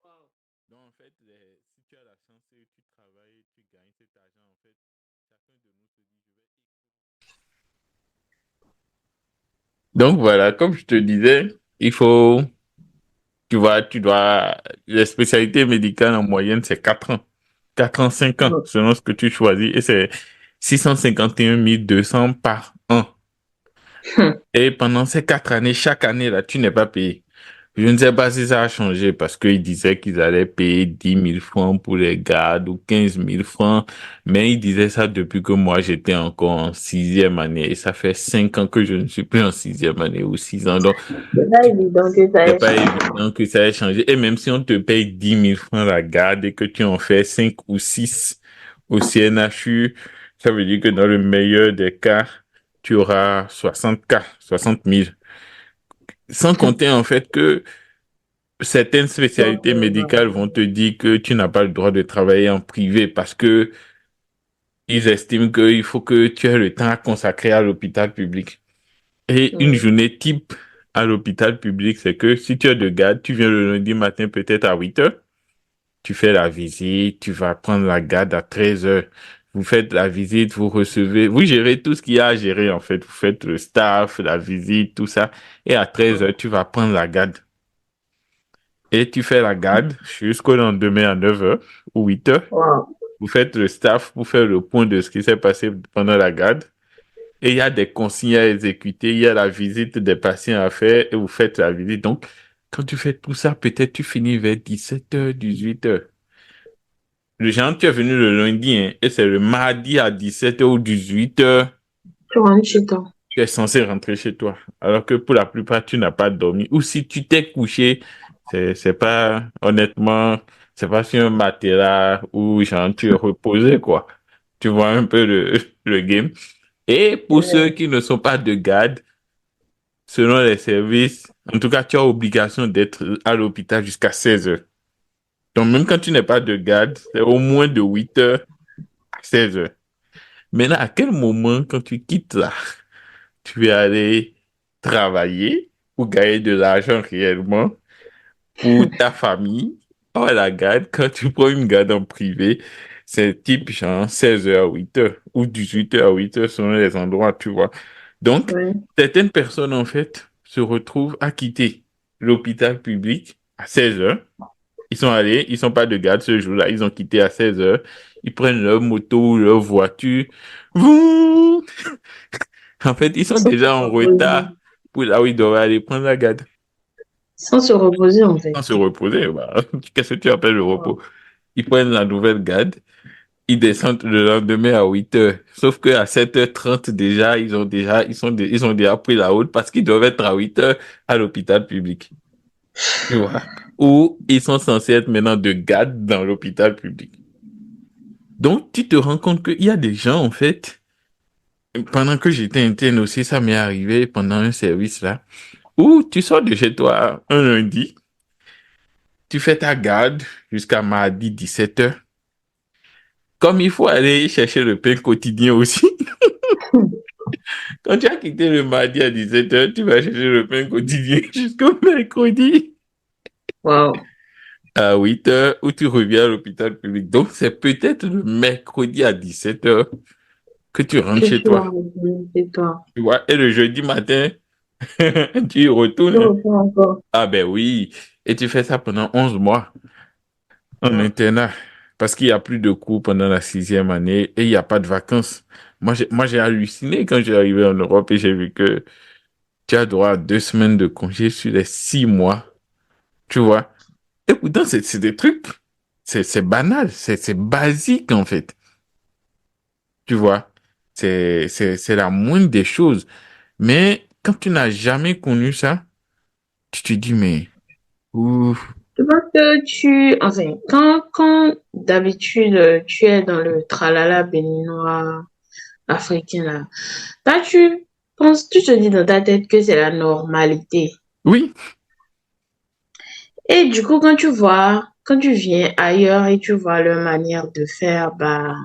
Wow. Donc, en fait, si tu as la chance et tu travailles, tu gagnes cet argent, en fait, chacun de nous se dit, je vais donc voilà, comme je te disais, il faut, les spécialités médicales en moyenne, c'est 4 ans. 4 ans, 5 ans, selon ce que tu choisis. Et c'est 651 200 par an. Et pendant ces 4 années, chaque année, là, tu n'es pas payé. Je ne sais pas si ça a changé parce qu'ils disaient qu'ils allaient payer 10 000 francs pour les gardes ou 15 000 francs. Mais ils disaient ça depuis que moi, j'étais encore en sixième année. Et ça fait 5 ans que je ne suis plus en sixième année ou 6 ans. Donc, C'est pas évident que ça c'est ait pas changé. évident que ça ait changé. Et même si on te paye 10 000 francs la garde et que tu en fais 5 ou 6 au CNHU, ça veut dire que dans le meilleur des cas, tu auras 60 k, 60 000. Sans compter en fait que certaines Donc, spécialités médicales vont te dire que tu n'as pas le droit de travailler en privé parce que ils estiment qu'il faut que tu aies le temps à consacrer à l'hôpital public. Et une journée type à l'hôpital public, c'est que si tu es de garde, tu viens le lundi matin peut-être à 8 heures, tu fais la visite, tu vas prendre la garde à 13 heures. Vous faites la visite, vous recevez, vous gérez tout ce qu'il y a à gérer en fait. Vous faites le staff, la visite, tout ça. Et à 13 heures, tu vas prendre la garde. Et tu fais la garde jusqu'au lendemain à 9 heures ou 8 heures. wow. Vous faites le staff pour faire le point de ce qui s'est passé pendant la garde. Et il y a des consignes à exécuter, il y a la visite des patients à faire et vous faites la visite. Donc, quand tu fais tout ça, peut-être tu finis vers 17 heures, 18 heures. Le genre, tu es venu le lundi, hein, et c'est le mardi à 17 heures ou 18 heures, Tu rentres chez toi. tu es censé rentrer chez toi. Alors que pour la plupart, tu n'as pas dormi. Ou si tu t'es couché, c'est pas, honnêtement, c'est pas sur un matelas où, genre, tu es reposé, quoi. Tu vois un peu le game. Et pour ceux qui ne sont pas de garde, selon les services, en tout cas, tu as obligation d'être à l'hôpital jusqu'à 16 heures. Donc, même quand tu n'es pas de garde, c'est au moins de 8 heures à 16 heures. Maintenant, à quel moment, quand tu quittes là, tu es allé travailler pour gagner de l'argent réellement pour ta famille? Oh, la garde, quand tu prends une garde en privé, c'est type genre 16 heures à 8 heures ou 18 heures à 8 heures selon les endroits, tu vois. Donc, Oui. certaines personnes, en fait, se retrouvent à quitter l'hôpital public à 16 heures. Ils sont allés, ils sont pas de garde ce jour-là, ils ont quitté à 16 heures. Ils prennent leur moto ou leur voiture. Vouh. En fait, ils sont Sans se déjà en reposer. retard pour là où ils doivent aller prendre la garde. Sans se reposer, en fait. Sans se reposer, bah, qu'est-ce que tu appelles le repos? Wow. Ils prennent la nouvelle garde, ils descendent le lendemain à 8 heures. Sauf qu'à 7h30 déjà, ils ont déjà pris la route parce qu'ils doivent être à 8 heures à l'hôpital public. Tu vois? Ou ils sont censés être maintenant de garde dans l'hôpital public. Donc, tu te rends compte qu'il y a des gens, en fait, pendant que j'étais interne aussi, ça m'est arrivé pendant un service là, où tu sors de chez toi un lundi, tu fais ta garde jusqu'à mardi 17 heures. Comme il faut aller chercher le pain quotidien aussi, Quand tu as quitté le mardi à 17h, tu vas chercher le pain quotidien jusqu'au mercredi Waouh. à 8h où tu reviens à l'hôpital public. Donc, c'est peut-être le mercredi à 17h que tu rentres Que chez tu as toi. envie de toi. Tu vois, et le jeudi matin, tu y Tu retournes. reprends encore. Ah ben oui, et tu fais ça pendant 11 mois en Ouais. internat, parce qu'il n'y a plus de cours pendant la sixième année et il n'y a pas de vacances. Moi, j'ai halluciné quand j'ai arrivé en Europe et j'ai vu que tu as droit à 2 semaines de congé sur les 6 mois, tu vois. Et pourtant, c'est des trucs, c'est banal, c'est basique en fait, tu vois. C'est la moindre des choses. Mais quand tu n'as jamais connu ça, tu te dis, mais, ouf, Je pense que enfin, quand d'habitude tu es dans le tralala béninois africain là, là tu te dis dans ta tête que c'est la normalité. oui. Et du coup, quand tu viens ailleurs et tu vois leur manière de faire, bah,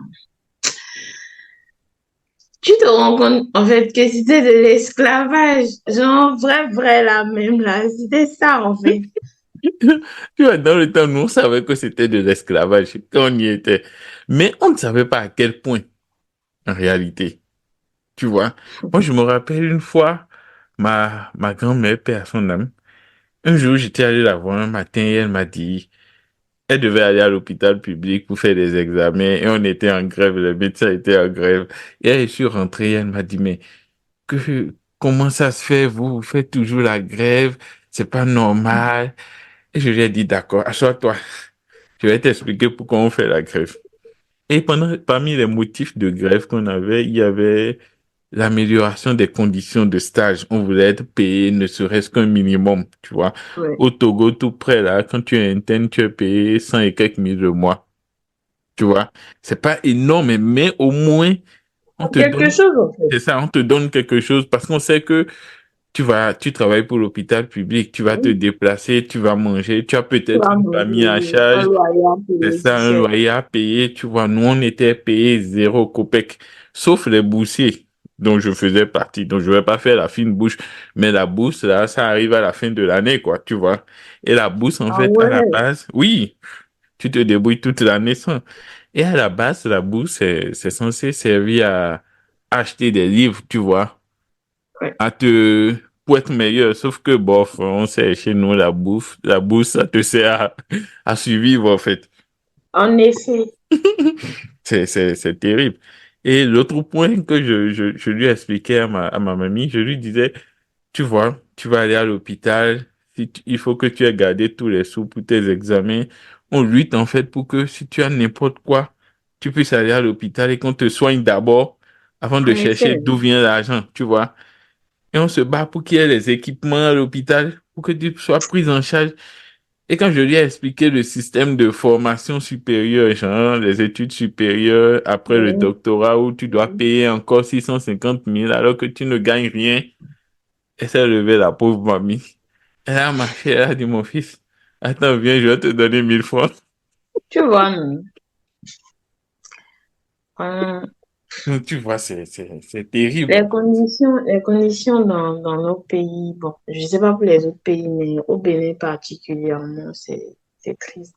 tu te rends compte en fait que c'était de l'esclavage, genre vrai, vrai là même là, c'était ça en fait. Tu vois, dans le temps, nous, on savait que c'était de l'esclavage quand on y était. Mais on ne savait pas à quel point, en réalité. Tu vois, moi, je me rappelle une fois, ma grand-mère, paix à son âme, un jour, j'étais allé la voir un matin et elle m'a dit, elle devait aller à l'hôpital public pour faire des examens et on était en grève, les médecins étaient en grève. Et elle est rentrée, elle m'a dit, mais comment ça se fait, vous faites toujours la grève, c'est pas normal. Et je lui ai dit, d'accord, assois-toi. Je vais t'expliquer pourquoi on fait la grève. Et parmi les motifs de grève qu'on avait, il y avait l'amélioration des conditions de stage. On voulait être payé ne serait-ce qu'un minimum, tu vois. Ouais. Au Togo, tout près là, quand tu es interne, tu es payé 100 et quelques mille le mois, tu vois. C'est pas énorme, mais au moins, on te Quelque donne, chose en fait. c'est ça, on te donne quelque chose parce qu'on sait que tu travailles pour l'hôpital public, tu vas te Oui, déplacer, tu vas manger, tu as tu peut-être vas une famille à manger un charge. loyer à C'est payer, ça, tu un sais. loyer à payer, tu vois. Nous, on était payé 0 copec, sauf les boursiers dont je faisais partie. Donc, je vais pas faire la fine bouche, mais la bourse, là, ça arrive à la fin de l'année, quoi, tu vois. Et la bourse, en Ah fait, à la ouais. base, oui, tu te débrouilles toute l'année sans. Et à la base, la bourse, c'est censé servir à acheter des livres, tu vois, Ouais. pour être meilleur. Sauf que, bof, on sait, chez nous, la bourse, ça te sert à survivre, en fait. En effet. C'est terrible. Et l'autre point que je lui expliquais à ma mamie, je lui disais, tu vois, tu vas aller à l'hôpital, il faut que tu aies gardé tous les sous pour tes examens. On lutte en fait pour que si tu as n'importe quoi, tu puisses aller à l'hôpital et qu'on te soigne d'abord avant de En chercher effet. d'où vient l'argent, tu vois. Et on se bat pour qu'il y ait les équipements à l'hôpital, pour que tu sois prise en charge. Et quand je lui ai expliqué le système de formation supérieure, genre les études supérieures après le Oui. doctorat où tu dois payer encore 650 000 alors que tu ne gagnes rien, elle s'est levée la pauvre mamie. Elle a marché, elle a dit mon fils, attends, viens, je vais te donner 1 000 francs. Tu vois, non. Vraiment, Donc, tu vois, c'est terrible. les conditions dans nos pays, bon, je sais pas pour les autres pays, mais au Bénin particulièrement, c'est triste.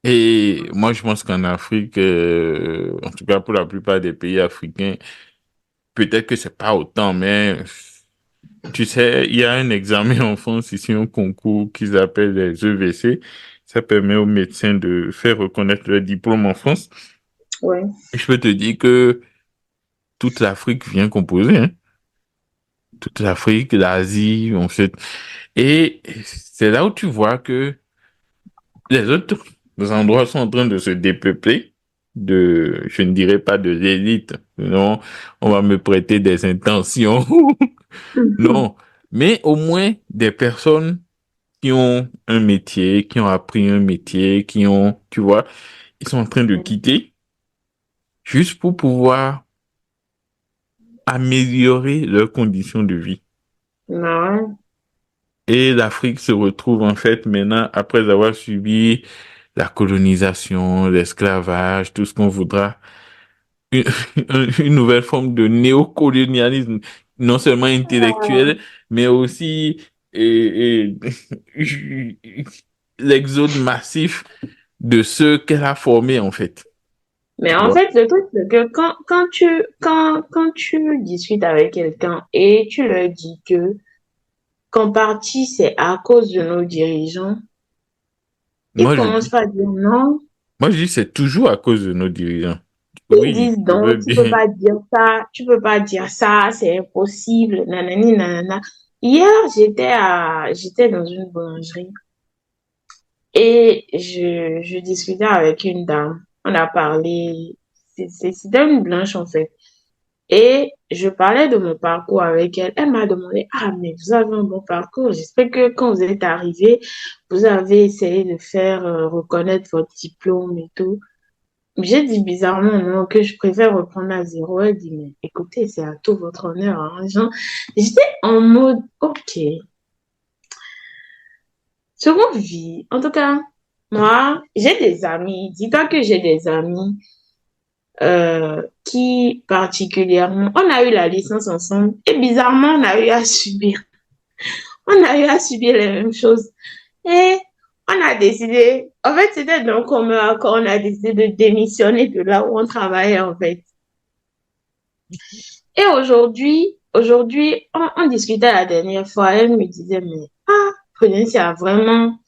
Et moi, je pense qu'en Afrique, en tout cas pour la plupart des pays africains, peut-être que c'est pas autant, mais tu sais, il y a un examen en France ici, un concours qu'ils appellent les EVC. Ça permet aux médecins de faire reconnaître leur diplôme en France. Ouais. Et je peux te dire que toute l'Afrique vient composer, hein. Toute l'Afrique, l'Asie, en fait. Et c'est là où tu vois que les autres endroits sont en train de se dépeupler je ne dirais pas de l'élite. Non, on va me prêter des intentions. Non, mais au moins des personnes qui ont un métier, qui ont appris un métier, tu vois, ils sont en train de quitter juste pour pouvoir améliorer leurs conditions de vie. Ouais. Et l'Afrique se retrouve en fait maintenant, après avoir subi la colonisation, l'esclavage, tout ce qu'on voudra, une, une nouvelle forme de néocolonialisme, non seulement intellectuel, mais aussi et, l'exode massif de ceux qu'elle a formés, en fait. Mais Tu en vois? fait, le truc, c'est que quand tu discutes avec quelqu'un et tu leur dis que qu'en partie c'est à cause de nos dirigeants, ils Moi, je commencent dis, par dire non. moi, je dis, c'est toujours à cause de nos dirigeants. Ils Oui, disent je veux non, tu peux bien. pas dire ça, tu peux pas dire ça, c'est impossible, nanani, nanana. Hier, j'étais dans une boulangerie et je discutais avec une dame. On a parlé, c'était une blanche en fait. Et je parlais de mon parcours avec elle. Elle m'a demandé, ah, mais vous avez un bon parcours. J'espère que quand vous êtes arrivé, vous avez essayé de faire reconnaître votre diplôme et tout. J'ai dit bizarrement, non, que je préfère reprendre à zéro. Elle dit, mais écoutez, c'est à tout votre honneur, hein. Genre, j'étais en mode, ok, seconde vie. En tout cas, moi, j'ai des amis. Dis-toi que j'ai des amis qui particulièrement, on a eu la licence ensemble et bizarrement, on a eu à subir les mêmes choses. Et on a décidé, en fait, c'était donc comme accord, on a décidé de démissionner de là où on travaillait, en fait. Et aujourd'hui, on discutait la dernière fois, elle me disait, mais, ah, Prudence, a vraiment,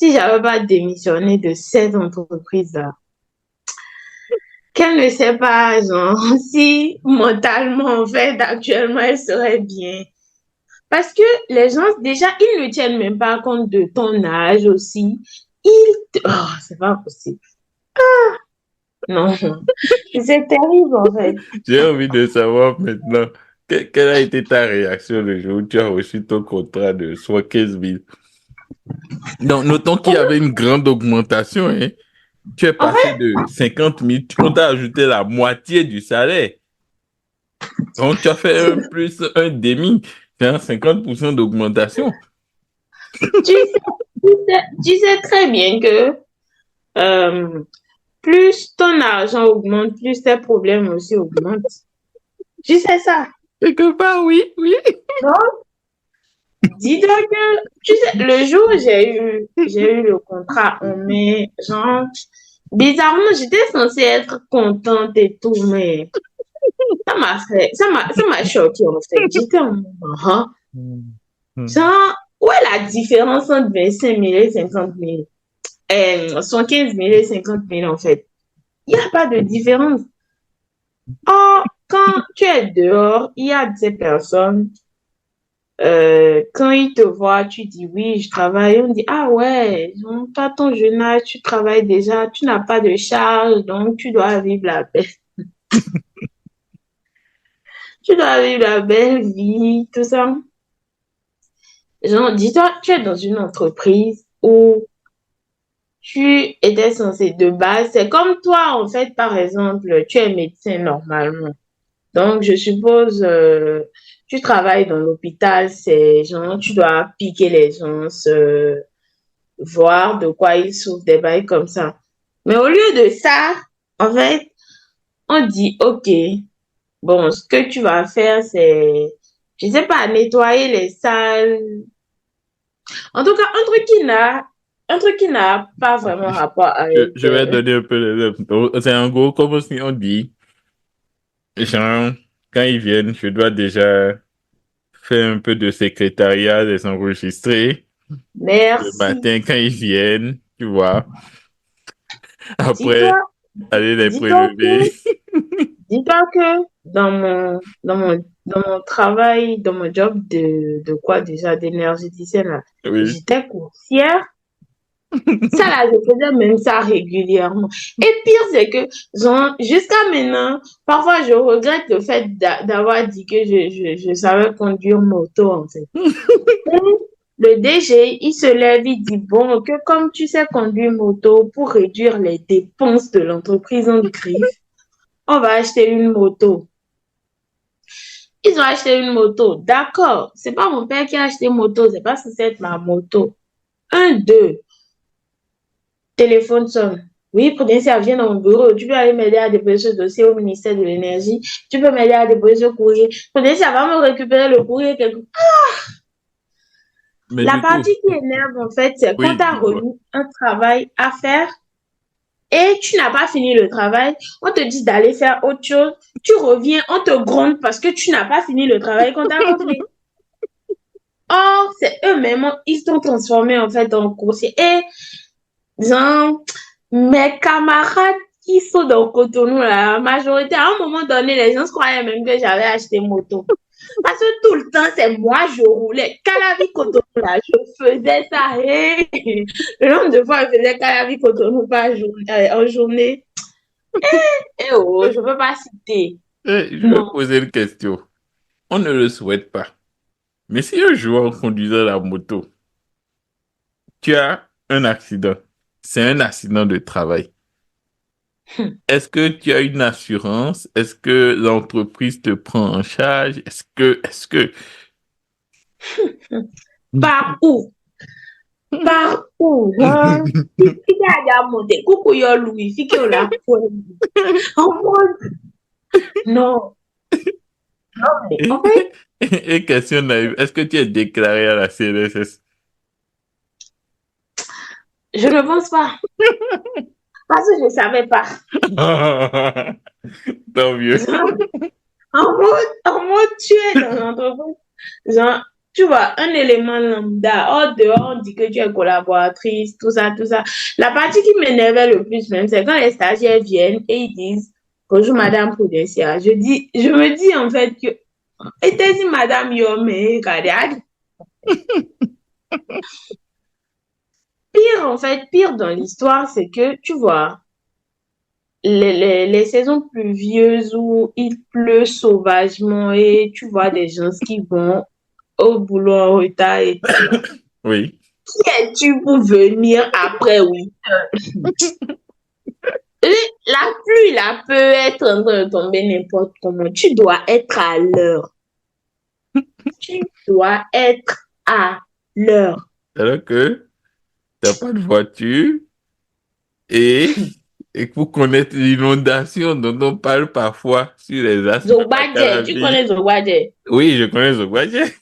si j'avais pas démissionné de cette entreprise-là, qu'elle ne sait pas, genre, si mentalement, en fait, actuellement, elle serait bien. Parce que les gens, déjà, ils ne tiennent même pas compte de ton âge aussi. Oh, c'est pas possible. Non, c'est terrible, en fait. J'ai envie de savoir maintenant, quelle a été ta réaction le jour où tu as reçu ton contrat de soit 15 000. Donc, notons qu'il y avait une grande augmentation, hein. Tu es En passé fait, de 50 000, on t'a ajouté la moitié du salaire. Donc, tu as fait un plus, un demi, c'est un 50% d'augmentation. tu sais très bien que euh, plus ton argent augmente, plus tes problèmes aussi augmentent. Tu sais ça. Quelque part, oui, oui. Non? Dis-toi que, tu sais, le jour où j'ai eu le contrat en mai, genre, bizarrement, j'étais censée être contente et tout, mais ça m'a choqué en fait. J'étais en mode, ah, Hmm. genre, où est la différence entre 25 000 et 50 000? 15 000 et 50 000 en fait. Il n'y a pas de différence. Or, quand tu es dehors, il y a des personnes, quand ils te voient, tu dis oui, je travaille. On dit, ah ouais, donc, toi, ton jeune âge, tu travailles déjà, tu n'as pas de charge, donc tu dois vivre la belle, tu dois vivre la belle vie, tout ça. Genre, dis-toi, tu es dans une entreprise où tu étais censé de base, c'est comme toi, en fait, par exemple, tu es médecin normalement. Donc, je suppose, tu travailles dans l'hôpital, c'est genre, tu dois piquer les gens, voir de quoi ils souffrent, des bails comme ça. Mais au lieu de ça, en fait, on dit, OK, bon, ce que tu vas faire, c'est, je sais pas, nettoyer les salles. En tout cas, un truc qui n'a pas vraiment rapport avec, Je vais donner un peu c'est en gros comme si on dit, genre, quand ils viennent, je dois déjà faire un peu de secrétariat, les enregistrer. Le merci. matin, quand ils viennent, tu vois. Dis-toi, Après, aller les dis-toi prélever. que Dis-toi que dans mon travail, dans mon job de quoi déjà, d'énergéticienne, là, Oui. j'étais coursière. Ça, là, je faisais même ça régulièrement. Et pire, c'est que, genre, jusqu'à maintenant, parfois, je regrette le fait d'avoir dit que je savais conduire moto, en fait. Et le DG, il se lève, il dit, bon, que comme tu sais conduire moto, pour réduire les dépenses de l'entreprise en griffe, on va acheter une moto. Ils ont acheté une moto. D'accord. C'est pas mon père qui a acheté une moto. C'est pas censé être ma moto. Un, deux. Téléphone sonne. Oui, Prudential, viens dans mon bureau. Tu peux aller m'aider à déposer ce dossier au ministère de l'Énergie. Tu peux m'aider à déposer ce courrier. Prudential va me récupérer le courrier quelque. Mais La du coup, partie qui énerve, en fait, c'est quand tu oui, as dis-moi. remis un travail à faire et tu n'as pas fini le travail. On te dit d'aller faire autre chose. Tu reviens, on te gronde parce que tu n'as pas fini le travail qu'on t'a confié. Or, c'est eux-mêmes, ils sont transformés en fait en coursier. Et genre, mes camarades qui sont dans Cotonou, la majorité, à un moment donné, les gens se croyaient même que j'avais acheté moto. Parce que tout le temps, c'est moi, je roulais. Calavi Cotonou, là, je faisais ça. Et le nombre de fois, je faisais Calavi Cotonou par journée, en journée. Et oh, je ne peux pas citer. Je vais Non. poser une question. On ne le souhaite pas. Mais si un jour en conduisant la moto, tu as un accident, c'est un accident de travail. Est-ce que tu as une assurance? Est-ce que l'entreprise te prend en charge? Par où? Par où? Hein? Si tu as monté, coucou, yo, Louis, si tu la pointe. En mode, non. Non, mais en Et, fait, et question naïve, est-ce que tu es déclaré à la CNSS? je ne pense pas. Parce que je ne savais pas. Tant mieux. Genre, en mode, tu es dans l'entreprise. Genre, tu vois, un élément lambda. Hors dehors, on dit que tu es collaboratrice, tout ça, tout ça. La partie qui m'énervait le plus même, c'est quand les stagiaires viennent et ils disent, bonjour Madame Prudencia. Je me dis en fait que, et t'as dit Madame Yome, regardez. Pire, en fait, pire dans l'histoire, c'est que, tu vois, les saisons pluvieuses où il pleut sauvagement et tu vois des gens qui vont au boulot en retard et tout là. Oui. Qui es-tu pour venir après 8 heures? La pluie là peut être en train de tomber n'importe comment. Tu dois être à l'heure. Tu dois être à l'heure. Alors que tu n'as pas de voiture et, et pour connaître l'inondation dont on parle parfois sur les asphaltes à Zogbaje, tu Calavi. connais Zogbaje? Oui, je connais Zogbaje.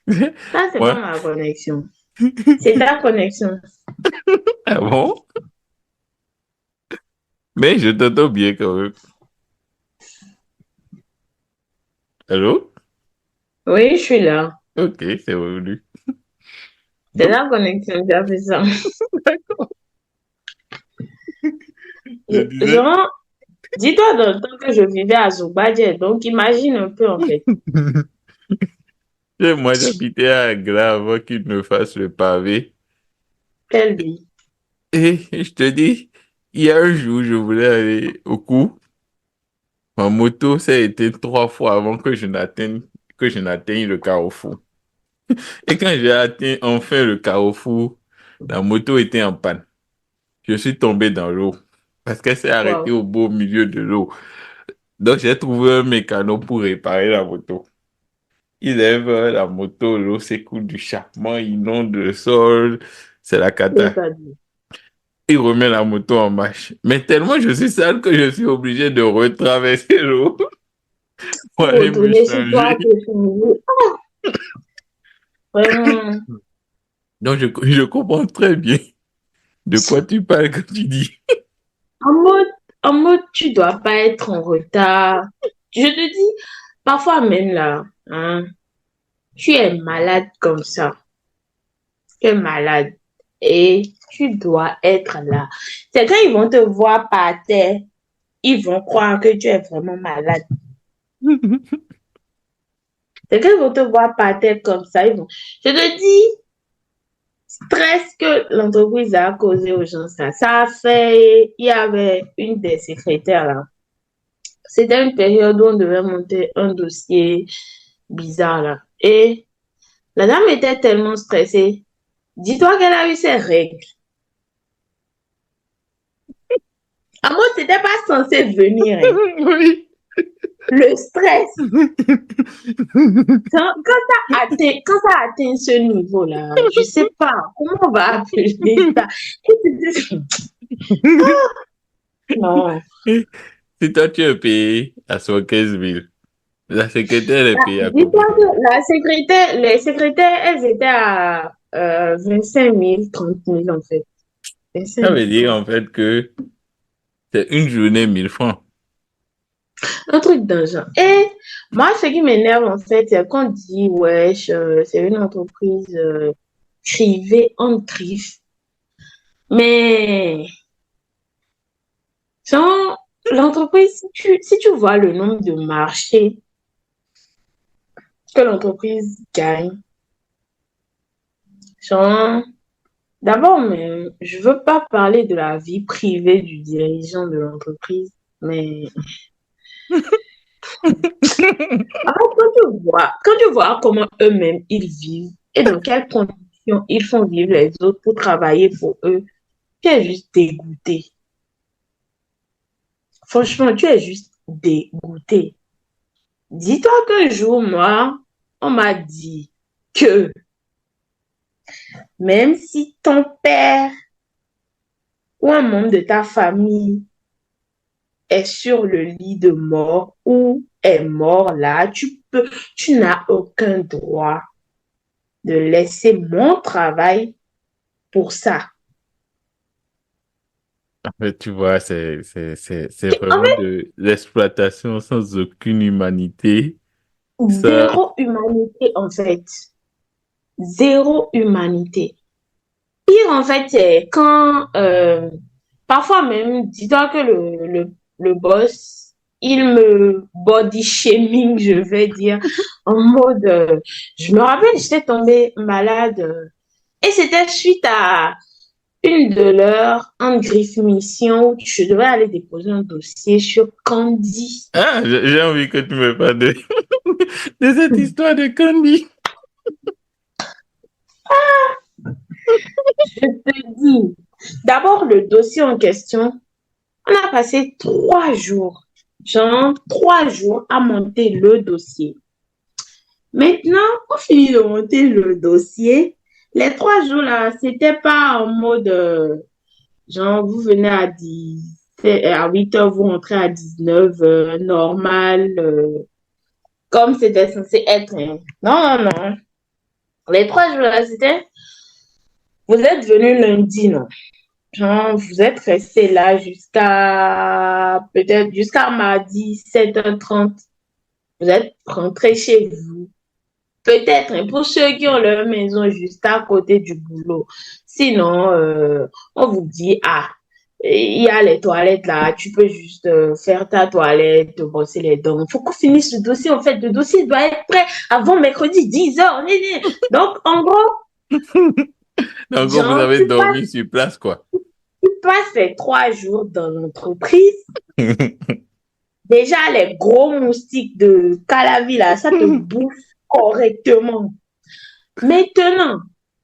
Ça, c'est pas Moi, ma connexion. C'est ta connexion. ah bon? Mais je t'entends bien quand même. Allô? Oui, je suis là. Ok, c'est revenu. C'est Donc, la connexion qui a fait ça. je disais, Genre, dis-toi dans le temps que je vivais à Zogbaje, donc imagine un peu en fait. moi j'habitais à Agra avant qu'il ne fasse le pavé. Quelle vie. Et je te dis, il y a un jour, je voulais aller au cours. Ma moto s'est éteinte 3 fois avant que je n'atteigne le carrefour. Et quand j'ai atteint enfin le carrefour, la moto était en panne. Je suis tombé dans l'eau parce qu'elle s'est arrêtée Wow. au beau milieu de l'eau. Donc j'ai trouvé un mécano pour réparer la moto. Il lève la moto, l'eau s'écoule du chapement, il inonde le sol, c'est la C'est cata. ça dit. Il remet la moto en marche. Mais tellement je suis sale que je suis obligé de retraverser l'eau pour Pour aller me retourner sur toi, changer. te changer. Vraiment. Donc je comprends très bien de quoi tu parles quand tu dis. En mode, en mode, tu dois pas être en retard. Je te dis, parfois même là, hein, tu es malade comme ça. Tu es malade et tu dois être là. C'est quand ils vont te voir par terre, ils vont croire que tu es vraiment malade. C'est quand ils vont te voir par terre comme ça, ils vont. Je te dis, stress que l'entreprise a causé aux gens, ça a fait. Il y avait une des secrétaires là. C'était une période où on devait monter un dossier bizarre là. Et la dame était tellement stressée. Dis-toi qu'elle a eu ses règles. En mode, c'était pas censé venir, hein. Oui. Le stress, quand ça atteint ce niveau-là, je sais pas comment on va appeler ça. Non. Si toi tu es payé à 15 000, la secrétaire est payée à Dis-toi combien? que les secrétaires, elles étaient à 25 000, 30 000 en fait. Ça 25 veut 000, dire 30 en fait que c'est une journée 1 000 francs. Un truc d'un genre. Et moi, ce qui m'énerve en fait, c'est qu'on dit, wesh, c'est une entreprise privée en griffe. Mais genre, l'entreprise, si tu vois le nombre de marchés que l'entreprise gagne, genre, d'abord, mais je veux pas parler de la vie privée du dirigeant de l'entreprise, mais en fait, quand tu vois comment eux-mêmes ils vivent et dans quelles conditions ils font vivre les autres pour travailler pour eux, tu es juste dégoûté. Franchement, tu es juste dégoûté. Dis-toi qu'un jour, moi, on m'a dit que même si ton père ou un membre de ta famille est sur le lit de mort ou est mort là, tu n'as aucun droit de laisser mon travail pour ça. En fait, tu vois, c'est En vraiment de l'exploitation sans aucune humanité. fait, Ça, zéro humanité, en fait. Zéro humanité. Pire, en fait, c'est quand, parfois même, dis-toi que le boss, il me body shaming, je vais dire, en mode, je me rappelle, j'étais tombée malade, et c'était suite à une de leurs en griffe mission où je devais aller déposer un dossier sur Candy. ah, j'ai envie que tu me parles de cette histoire de Candy. Je te dis, d'abord, le dossier en question, on a passé 3 jours, genre 3 jours à monter le dossier. Maintenant, on finit de monter le dossier. Les 3 jours là, c'était pas en mode genre vous venez à 8 heures, vous rentrez à 19 normal, comme c'était censé être, hein. Non, non, non. Les 3 jours là, c'était vous êtes venu lundi, non? Genre, vous êtes resté là jusqu'à peut-être jusqu'à mardi 7h30. Vous êtes rentré chez vous. Peut-être hein, pour ceux qui ont leur maison juste à côté du boulot. Sinon, on vous dit, ah, il y a les toilettes là, tu peux juste faire ta toilette, te brosser les dents. Il faut qu'on finisse le dossier. En fait, le dossier doit être prêt avant mercredi 10h. Donc, en gros, Donc, vous genre, avez dormi sur place, quoi. tu passes les 3 jours dans l'entreprise. Déjà, les gros moustiques de Calavi là, ça te bouffe correctement. Maintenant,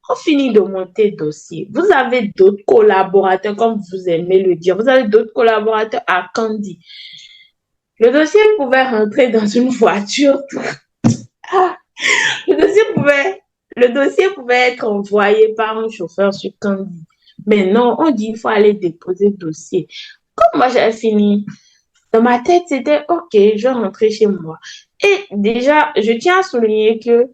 on finit de monter le dossier. Vous avez d'autres collaborateurs, comme vous aimez le dire. Vous avez d'autres collaborateurs à Candy. Le dossier pouvait rentrer dans une voiture. Ah, le dossier pouvait être envoyé par un chauffeur sur Candy. Mais non, on dit qu'il faut aller déposer le dossier. Comme moi, j'ai fini, dans ma tête, c'était OK, je vais rentrer chez moi. Et déjà, je tiens à souligner que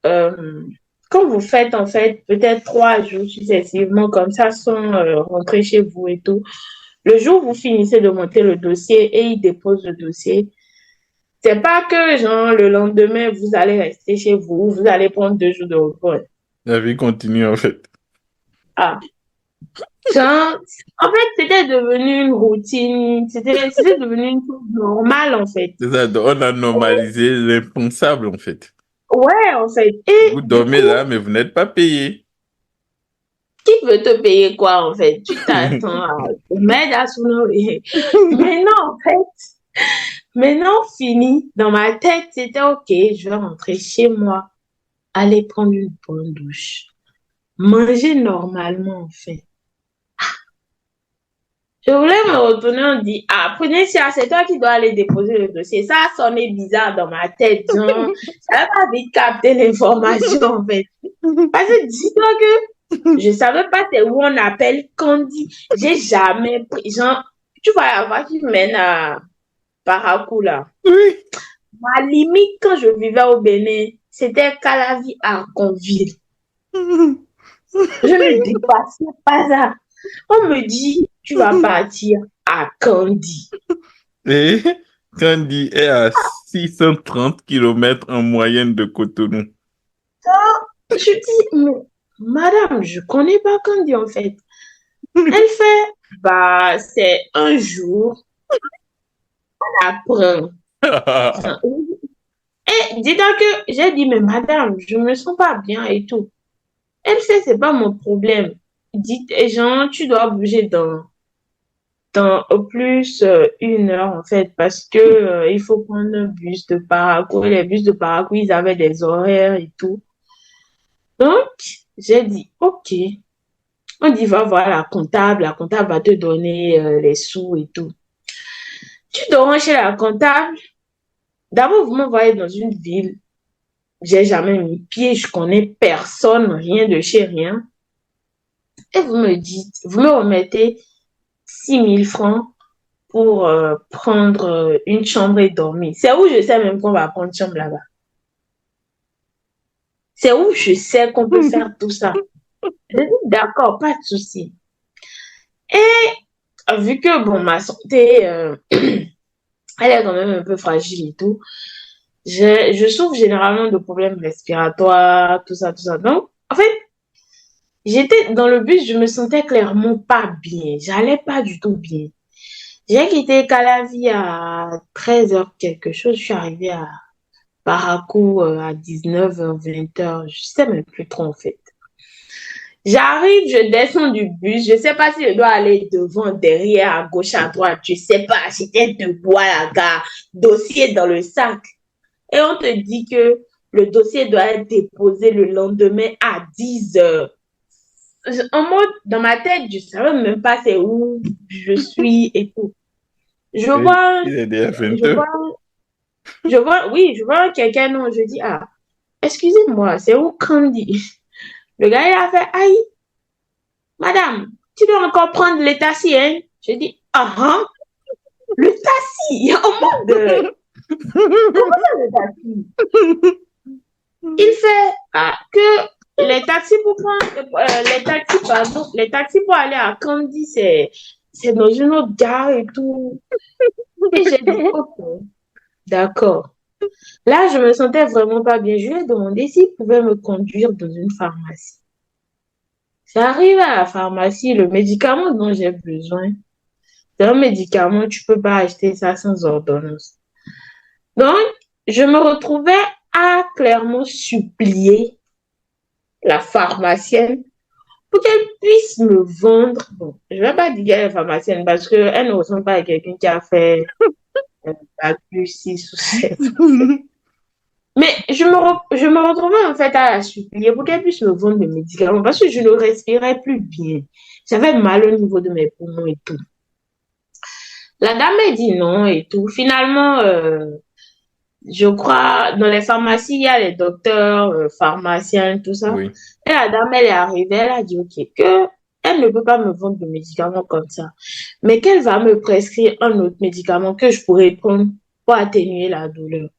euh, quand vous faites en fait peut-être 3 jours successivement comme ça sans rentrer chez vous et tout, le jour où vous finissez de monter le dossier et il dépose le dossier, c'est pas que genre le lendemain vous allez rester chez vous, vous allez prendre 2 jours de repos. La vie continue, en fait. Ah, genre, en fait, c'était devenu une routine, c'était devenu une chose normale en fait. C'est ça, donc on a normalisé l'impensable, en fait. Ouais, en fait. Et Vous du dormez coup, là, mais vous n'êtes pas payé. qui veut te payer quoi en fait? Tu t'attends à m'aider à soulever. Mais non, en fait, maintenant fini. Dans ma tête, c'était OK, je vais rentrer chez moi, aller prendre une bonne douche, manger normalement en fait. Je voulais me retourner, on dit, ah, prenez ça, c'est toi qui dois aller déposer le dossier. Ça a sonné bizarre dans ma tête, genre, j'avais pas vite capté l'information, en fait. Parce que dis-toi que je savais pas c'est où on appelle Candy. J'ai jamais pris, genre, tu vois la voie qui mène à Parakou, là. Oui. Ma limite, quand je vivais au Bénin, c'était Calavi à Conville. Je ne dépassais pas ça. On me dit, tu vas partir à Candy. Et Candy est à 630 kilomètres en moyenne de Cotonou. Je dis, mais madame, je connais pas Candy en fait. Elle fait, bah, c'est un jour, après. Et dis donc que j'ai dit, mais madame, je me sens pas bien et tout. Elle fait, c'est pas mon problème. Dites, genre, tu dois bouger dans au plus 1 heure en fait, parce que il faut prendre un bus de Parakou. Les bus de Parakou, ils avaient des horaires et tout. Donc, j'ai dit, OK. On dit, va voir la comptable va te donner les sous et tout. Tu te rends chez la comptable, d'abord, vous m'envoyez dans une ville, j'ai jamais mis pied, je connais personne, rien de chez rien. Et vous me dites, vous me remettez 6 000 francs pour prendre une chambre et dormir. C'est où je sais même qu'on va prendre une chambre là-bas. C'est où je sais qu'on peut faire tout ça. Je dis, d'accord, pas de souci. Et vu que, bon, ma santé, elle est quand même un peu fragile et tout, je souffre généralement de problèmes respiratoires, tout ça, tout ça. Donc, en fait, j'étais dans le bus, je me sentais clairement pas bien. J'allais pas du tout bien. J'ai quitté Calavi à 13 heures quelque chose. Je suis arrivée à Parakou à 19 h 20 h. Je sais même plus trop en fait. J'arrive, je descends du bus. Je sais pas si je dois aller devant, derrière, à gauche, à droite. Je sais pas. J'étais debout à la gare, dossier dans le sac. Et on te dit que le dossier doit être déposé le lendemain à 10 heures. En mode, dans ma tête, je savais même pas c'est où je suis et tout. Je Et vois, il est déjà je 20 heures. vois, oui, je vois quelqu'un, non, je dis, ah, excusez-moi, c'est où Candy? Le gars, il a fait, aïe, madame, tu dois encore prendre le taxi, hein? Je dis, ah, hein, le taxi, en mode, comment ça, le taxi? Il fait que les taxis pour aller à Candy, c'est dans une autre gare et tout. Et j'ai dit, ok, d'accord. Là, je me sentais vraiment pas bien. Je lui ai demandé s'il pouvait me conduire dans une pharmacie. J'arrive à la pharmacie, le médicament dont j'ai besoin, c'est un médicament, tu peux pas acheter ça sans ordonnance. Donc, je me retrouvais à clairement supplier la pharmacienne pour qu'elle puisse me vendre. Bon, je vais pas dire qu'elle est pharmacienne parce qu'elle ne ressemble pas à quelqu'un qui a fait bac plus 6 ou 7. Mais je me retrouvais en fait à la supplier pour qu'elle puisse me vendre des médicaments parce que je ne respirais plus bien. J'avais mal au niveau de mes poumons et tout. La dame m'a dit non et tout. Finalement, je crois, dans les pharmacies, il y a les docteurs, pharmaciens, tout ça. Oui. Et la dame, elle est arrivée, elle a dit, OK, que elle ne peut pas me vendre de médicaments comme ça, mais qu'elle va me prescrire un autre médicament que je pourrais prendre pour atténuer la douleur.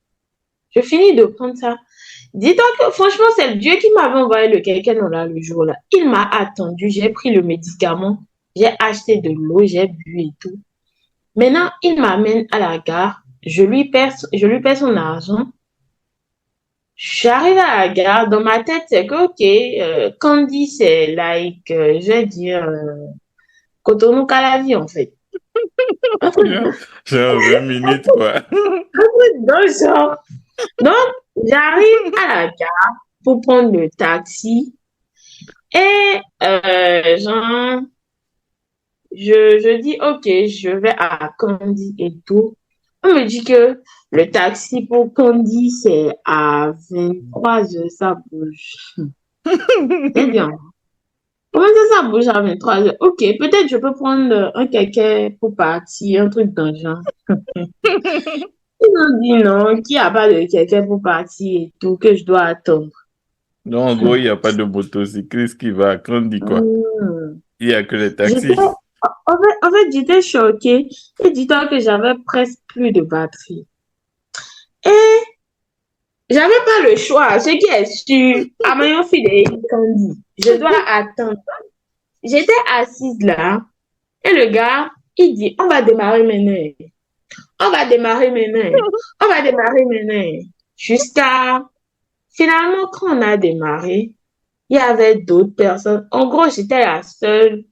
Je finis de prendre ça. Dis-toi que franchement, c'est le Dieu qui m'avait envoyé le quelqu'un là le jour-là. Il m'a attendu, j'ai pris le médicament, j'ai acheté de l'eau, j'ai bu et tout. Maintenant, il m'amène à la gare, je lui paie son argent. J'arrive à la gare, dans ma tête, c'est que, ok, Candy, c'est like, je vais dire, Cotonou Calavi, en fait. Un truc Genre, genre 20 minutes, quoi. dans le genre. Donc, j'arrive à la gare pour prendre le taxi et, genre, je dis, ok, je vais à Candy et tout. On me dit que le taxi pour Candy, c'est à 23 heures, ça bouge. C'est bien. Comment ça bouge à 23 heures? Ok, peut-être je peux prendre un kéké pour partir, un truc dans le genre. Ils ont dit non, qu'il n'y a pas de kéké pour partir et tout, que je dois attendre. Donc, en gros, il n'y a pas de motocycliste qui va à Candy, quoi. Hmm. Il n'y a que les J'étais, taxis. en fait, j'étais choquée. Et dis-toi que j'avais presque plus de batterie. Et j'avais pas le choix. Ce qui est sûr, à Mayon Fidé, Candy, je dois attendre. J'étais assise là, et le gars, il dit, on va démarrer maintenant. On va démarrer maintenant. On va démarrer maintenant. Jusqu'à, finalement, quand on a démarré, il y avait d'autres personnes. En gros, j'étais la seule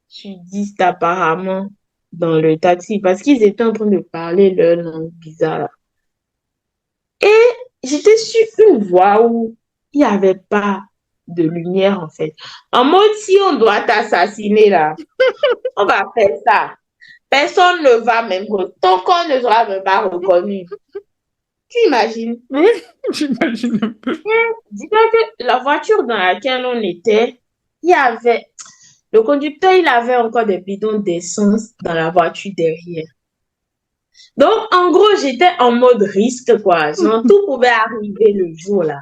sudiste apparemment dans le taxi parce qu'ils étaient en train de parler leur langue bizarre. Et j'étais sur une voie où il n'y avait pas de lumière en fait. En mode, si on doit t'assassiner là, on va faire ça. Personne ne va même, ton corps ne sera même pas reconnu. Tu imagines? Oui, j'imagine un peu. Dis-toi que la voiture dans laquelle on était, il y avait, le conducteur, il avait encore des bidons d'essence dans la voiture derrière. Donc, en gros, j'étais en mode risque, quoi. Genre, tout pouvait arriver le jour là.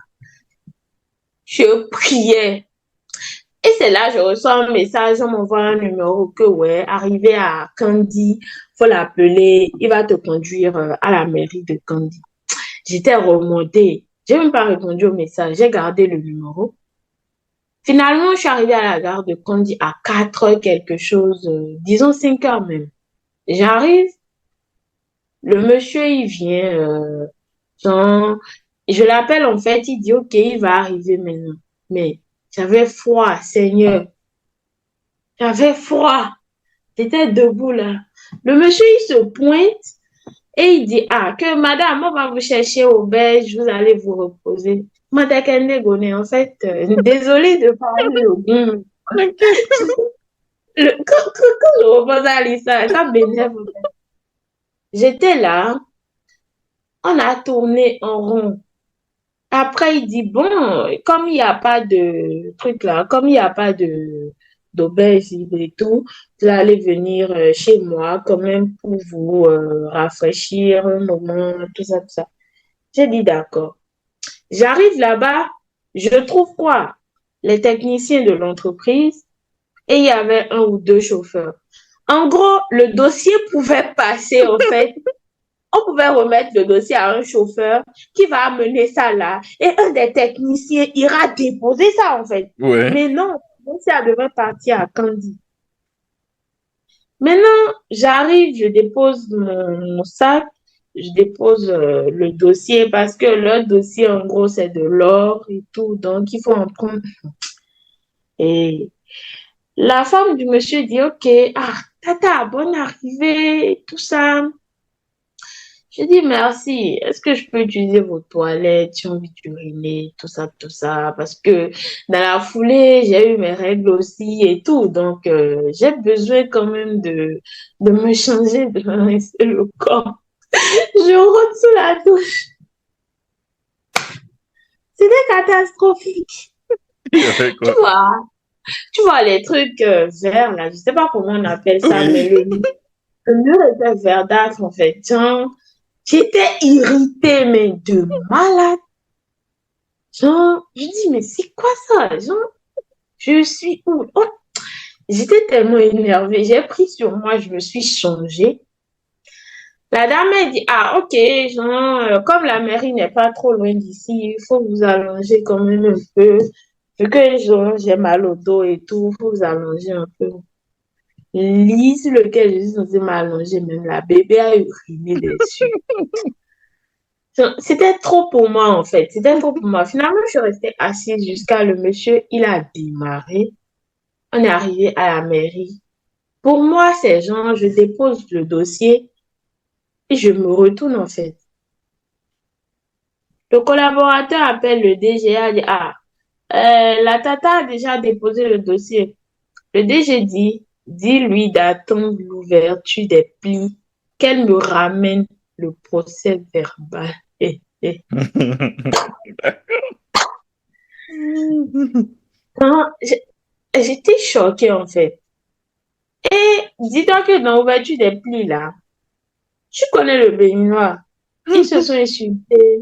Je priais. Et c'est là, je reçois un message, on m'envoie un numéro que, ouais, arrivé à Candy, faut l'appeler, il va te conduire à la mairie de Candy. J'étais remontée. J'ai même pas répondu au message. J'ai gardé le numéro. Finalement, je suis arrivée à la gare de Candy à 4 heures quelque chose, disons 5 heures même. J'arrive, le monsieur, il vient, genre, je l'appelle en fait, il dit, OK, il va arriver maintenant. Mais j'avais froid, Seigneur. J'avais froid. J'étais debout là. Le monsieur, il se pointe et il dit, ah, que madame, on va vous chercher au belge, vous allez vous reposer. Madame Kende en fait, désolée de parler le bon. T'inquiète. Quand je repose à Lisa, ça m'énerve. J'étais là, on a tourné en rond. Après, il dit, bon, comme il n'y a pas de truc là, comme il n'y a pas de d'auberge libre et tout, vous allez venir chez moi quand même pour vous rafraîchir un moment, tout ça, tout ça. J'ai dit d'accord. J'arrive là-bas, je trouve quoi? Les techniciens de l'entreprise et il y avait un ou deux chauffeurs. En gros, le dossier pouvait passer en fait. On pouvait remettre le dossier à un chauffeur qui va amener ça là et un des techniciens ira déposer ça en fait. Ouais. Mais non, ça devait partir à Candy. Maintenant, j'arrive, je dépose mon sac, je dépose le dossier parce que le dossier en gros c'est de l'or et tout, donc il faut en prendre. Et la femme du monsieur dit ok, ah, tata, bonne arrivée, tout ça. Je dis merci. Est-ce que je peux utiliser vos toilettes? J'ai envie d'uriner, tout ça. Parce que dans la foulée, j'ai eu mes règles aussi et tout. Donc, j'ai besoin quand même de me changer, de me rincer le corps. Je rentre sous la douche. C'était catastrophique. Il y avait Tu quoi? vois, tu vois les trucs verts là. Je sais pas comment on appelle ça, mais Oui. le mur était verdâtre en fait. Genre, j'étais irritée, mais de malade. Genre, je dis, mais c'est quoi ça? Genre, je suis où? Oh, j'étais tellement énervée. J'ai pris sur moi, je me suis changée. La dame m'a dit, ah, ok, genre, comme la mairie n'est pas trop loin d'ici, il faut vous allonger quand même un peu. Vu que genre, j'ai mal au dos et tout, il faut vous allonger un peu. Le lit sur lequel je suis censée m'allonger, même la bébé a uriné dessus. C'était trop pour moi, en fait. C'était trop pour moi. Finalement, je suis restée assise jusqu'à le monsieur, il a démarré. On est arrivé à la mairie. Pour moi, c'est genre, je dépose le dossier et je me retourne en fait. Le collaborateur appelle le DG, dit, ah, la tata a déjà déposé le dossier. Le DG dit, dis-lui d'attendre l'ouverture des plis, qu'elle me ramène le procès verbal. Non, J'étais choquée, en fait. Et dis-toi que dans l'ouverture des plis, là, tu connais le béninois. Ils se sont insultés.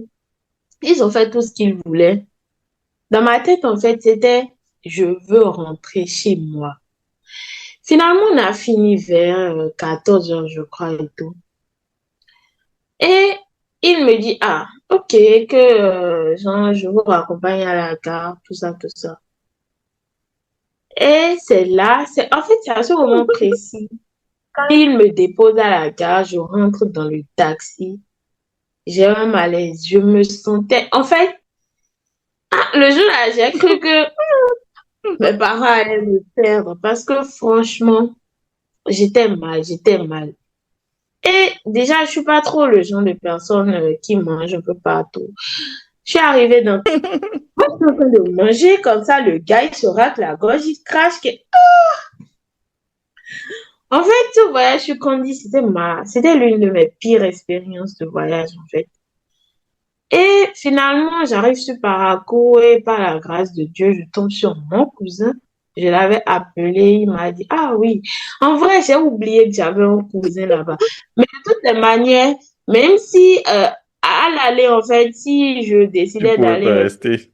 Ils ont fait tout ce qu'ils voulaient. Dans ma tête, en fait, c'était, je veux rentrer chez moi. Finalement, on a fini vers 14 heures, je crois, et tout. Et il me dit, ah, ok, que genre, je vous raccompagne à la gare, tout ça, tout ça. Et c'est là, en fait, c'est à ce moment précis. Quand il me dépose à la gare, je rentre dans le taxi. J'ai un malaise. Je me sentais, en fait, le jour-là, j'ai cru que mes parents allaient me perdre parce que franchement, j'étais mal, j'étais mal. Et déjà, je suis pas trop le genre de personne qui mange un peu partout. Je suis arrivée dans moi, je suis en train de manger comme ça, le gars, il se rate la gorge, il crache. En fait, ce voyage, je qu'on dit, c'était l'une de mes pires expériences de voyage, en fait. Et finalement, j'arrive sur Parakou et par la grâce de Dieu, je tombe sur mon cousin. Je l'avais appelé, il m'a dit, ah oui, en vrai, j'ai oublié que j'avais un cousin là-bas. Mais de toutes les manières, même si à l'aller, en fait, si je Tu décidais pouvais pas d'aller, rester.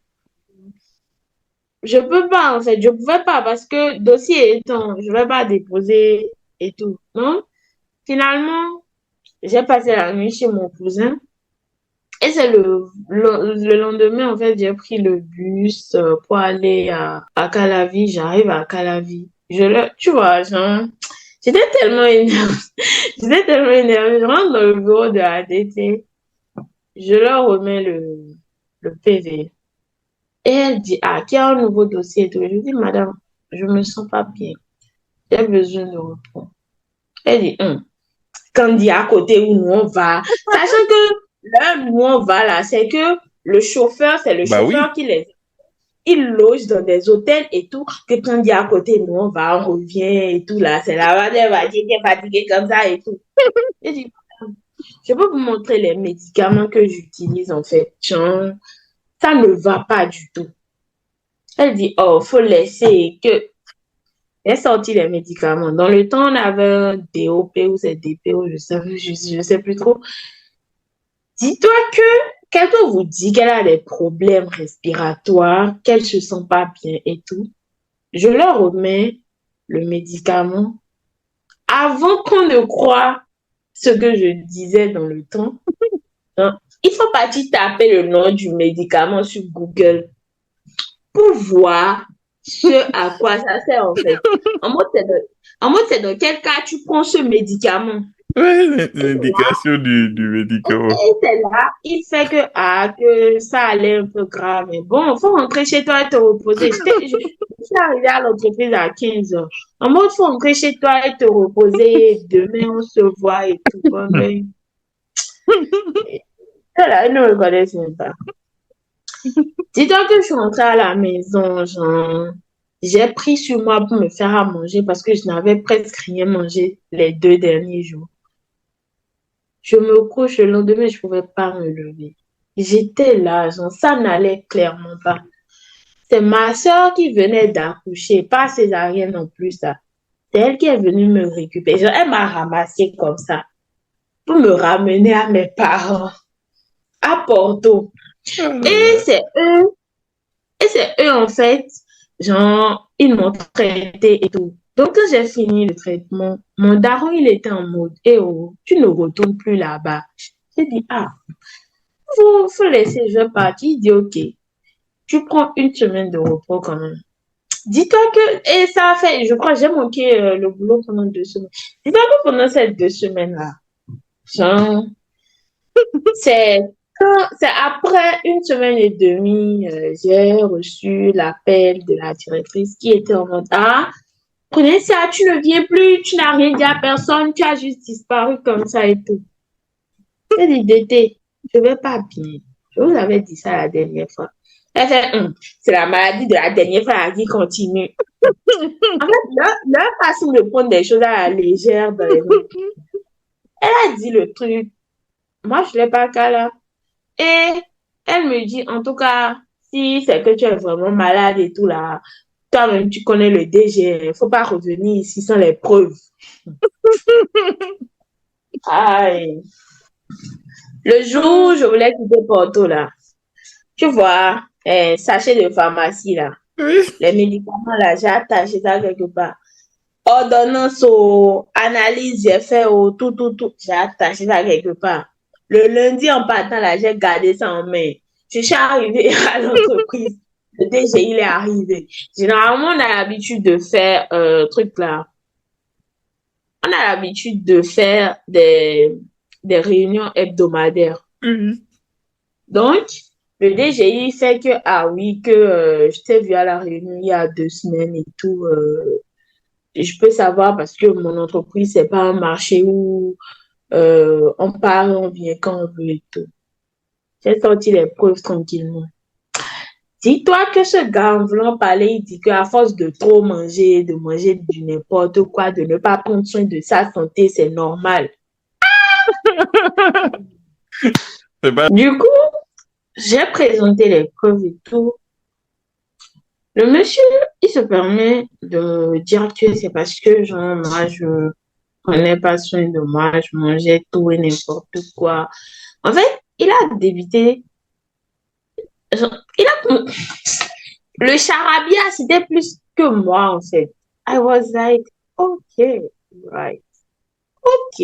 je peux pas, en fait, je pouvais pas parce que dossier étant, je vais pas déposer et tout. Non? Finalement, j'ai passé la nuit chez mon cousin. Et c'est le lendemain, en fait, j'ai pris le bus pour aller à Calavi. J'arrive à Calavi. Tu vois, genre, j'étais tellement énervée. J'étais tellement énervée. Je rentre dans le bureau de la ADT. Je leur remets le PV. Et elle dit, ah, qu'il y a un nouveau dossier et tout. Je dis, madame, je me sens pas bien. J'ai besoin de repos. Elle dit, quand on dit à côté où nous on va, sachant que là où on va là, c'est que c'est le Bah chauffeur oui. qui les il loge dans des hôtels et tout, que quand on dit à côté, nous on revient et tout là, c'est là-bas, elle va dire qu'elle est fatiguée comme ça et tout. Je dis, je peux vous montrer les médicaments que j'utilise en fait. Genre, ça ne va pas du tout. Elle dit, oh, faut laisser que. Elle sorti les médicaments. Dans le temps, on avait un DOP ou c'est DPO, je sais plus trop. Dis-toi que quelqu'un vous dit qu'elle a des problèmes respiratoires, qu'elle se sent pas bien et tout. Je leur remets le médicament avant qu'on ne croie ce que je disais dans le temps. Hein. Il faut partir taper le nom du médicament sur Google pour voir ce à quoi ça sert en fait. En mode, c'est dans quel cas tu prends ce médicament. Ouais, Et l'indication du médicament. c'est là, il fait que ça allait un peu grave. Mais bon, il faut rentrer chez toi et te reposer. Je suis arrivée à l'entreprise à 15 heures. En mode, il faut rentrer chez toi et te reposer. Demain, on se voit et tout. Bon, ben, là, ils ne me connaissent même pas. Dis-toi que je suis rentrée à la maison, genre, j'ai pris sur moi pour me faire à manger parce que je n'avais presque rien mangé les 2 derniers jours. Je me couche le lendemain, je ne pouvais pas me lever. J'étais là, genre, ça n'allait clairement pas. C'est ma soeur qui venait d'accoucher, pas césarienne non plus, ça. C'est elle qui est venue me récupérer. Genre, elle m'a ramassée comme ça pour me ramener à mes parents, à Porto. Oh là Et là. c'est eux, et c'est eux, en fait, genre, ils m'ont traité et tout. Donc, quand j'ai fini le traitement, mon daron, il était en mode, eh oh, tu ne retournes plus là-bas. J'ai dit, ah, faut laisser, je vais partir. Il dit, ok, tu prends une semaine de repos quand même. Dis-toi que, et ça a fait, je crois, j'ai manqué le boulot pendant 2 semaines. Dis-toi que pendant ces 2 semaines-là, genre, c'est c'est après une semaine et demie, j'ai reçu l'appel de la directrice qui était en mode, ah, prenez ça, tu ne viens plus, tu n'as rien dit à personne, tu as juste disparu comme ça et tout. J'ai dit, Dété, je vais pas bien. Je vous avais dit ça la dernière fois. Elle fait, c'est la maladie de la dernière fois qui continue. En fait, leur façon de prendre des choses à la légère dans les mains. Elle a dit le truc. Moi, je l'ai pas qu'à là. Et elle me dit, en tout cas, si c'est que tu es vraiment malade et tout là, Toi-même, tu connais le DG. Il ne faut pas revenir ici sans les preuves. Aïe. Le jour où je voulais quitter Porto, là, tu vois, sachet de pharmacie, là, Oui. les médicaments, là, j'ai attaché ça quelque part. Ordonnance, oh, analyse, j'ai fait oh, tout, j'ai attaché ça quelque part. Le lundi, en partant, là, j'ai gardé ça en main. Je suis arrivée à l'entreprise. Le DG, il est arrivé. Généralement, on a l'habitude de faire truc là. On a l'habitude de faire des réunions hebdomadaires. Oui. Donc, le DGI fait que, ah oui, que je t'ai vu à la réunion il y a 2 semaines et tout. Je peux savoir parce que mon entreprise, c'est pas un marché où on part, on vient quand on veut et tout. J'ai sorti les preuves tranquillement. Dis-toi que ce gars, en voulant parler, il dit qu'à force de trop manger, de manger du n'importe quoi, de ne pas prendre soin de sa santé, c'est normal. C'est pas... Du coup, j'ai présenté les preuves et tout. Le monsieur, il se permet de dire que c'est parce que genre, moi, je prenais pas soin de moi, je mangeais tout et n'importe quoi. En fait, il a débité, genre, le charabia, c'était plus que moi, en fait. I was like, okay, right. Ok.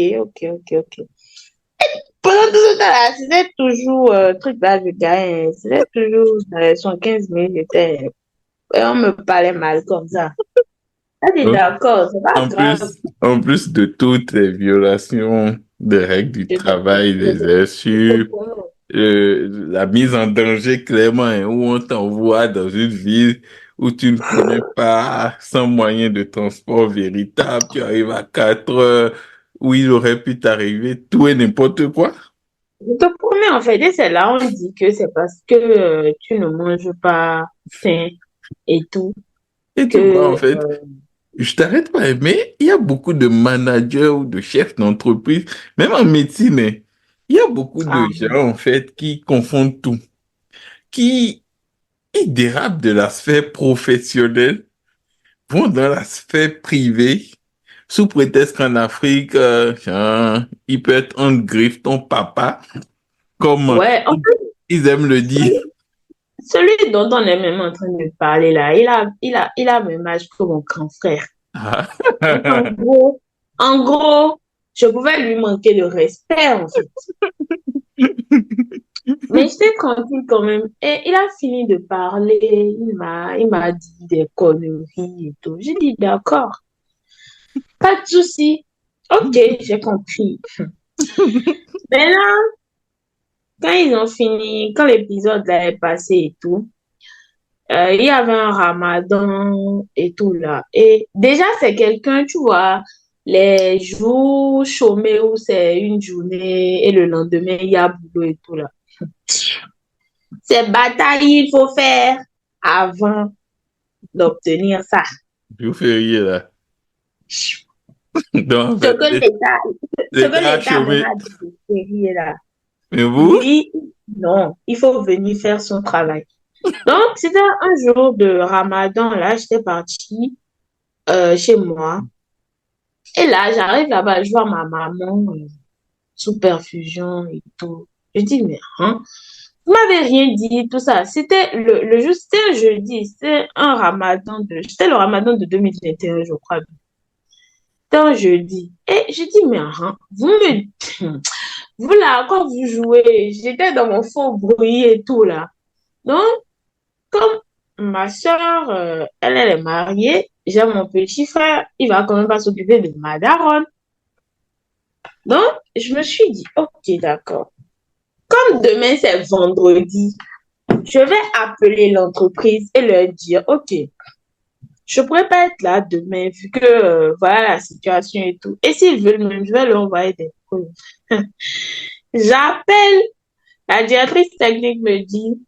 Pendant tout ce temps-là, c'était toujours, truc là, je gagnais, c'était toujours dans les 115 000, j'étais, et on me parlait mal comme ça. Ah, t'es d'accord, c'est pas grave. En plus de toutes les violations des règles du Je te, travail, je des te, heures je te sûres, promets. la mise en danger clairement, hein, où on t'envoie dans une ville où tu ne connais pas, sans moyen de transport véritable, tu arrives à 4 heures, où il aurait pu t'arriver tout et n'importe quoi. Je te promets, en fait, et c'est là on dit que c'est parce que tu ne manges pas sain et tout, Et tu vois, en que fait, je t'arrête pas, mais il y a beaucoup de managers ou de chefs d'entreprise, même en médecine, hein, il y a beaucoup de ah, gens, en fait, qui confondent tout, qui ils dérapent de la sphère professionnelle, vont dans la sphère privée, sous prétexte qu'en Afrique, il peut être en griffe ton papa, comme ouais, en fait, ils aiment le dire. celui dont on est même en train de parler là, il a le même âge que mon grand frère. Donc, en gros, je pouvais lui manquer de respect, en fait. Mais j'étais tranquille quand même. Et il a fini de parler. Il m'a dit des conneries et tout. J'ai dit, d'accord, pas de souci. Ok, j'ai compris. Maintenant, quand ils ont fini, quand l'épisode là est passé et tout, il y avait un ramadan et tout là. Et déjà, c'est quelqu'un, tu vois, les jours chômés où c'est une journée et le lendemain, il y a boulot et tout là. C'est bataille il faut faire avant d'obtenir ça. Je vous fais rire là. Donc, en Ce fait, que l'État, ce que l'État a l'État même chômé. a dit de sérieux là. Mais vous, Lui, non, il faut venir faire son travail. Donc, c'était un jour de Ramadan, là, j'étais partie chez moi. Et là, j'arrive là-bas, je vois ma maman sous perfusion et tout. Je dis, mais hein, vous m'avez rien dit, tout ça. C'était le jour, c'était un jeudi, c'était le Ramadan de 2021, je crois. C'était un jeudi. Et je dis, mais hein, vous là, quand vous jouez, j'étais dans mon faux bruit et tout là. Donc, comme ma soeur, elle est mariée, j'ai mon petit frère, il va quand même pas s'occuper de ma daronne. Donc, je me suis dit, ok, d'accord. Comme demain, c'est vendredi, je vais appeler l'entreprise et leur dire, ok, je pourrais pas être là demain vu que voilà la situation et tout. Et s'ils veulent même, je vais leur envoyer des preuves. J'appelle, la directrice technique me dit,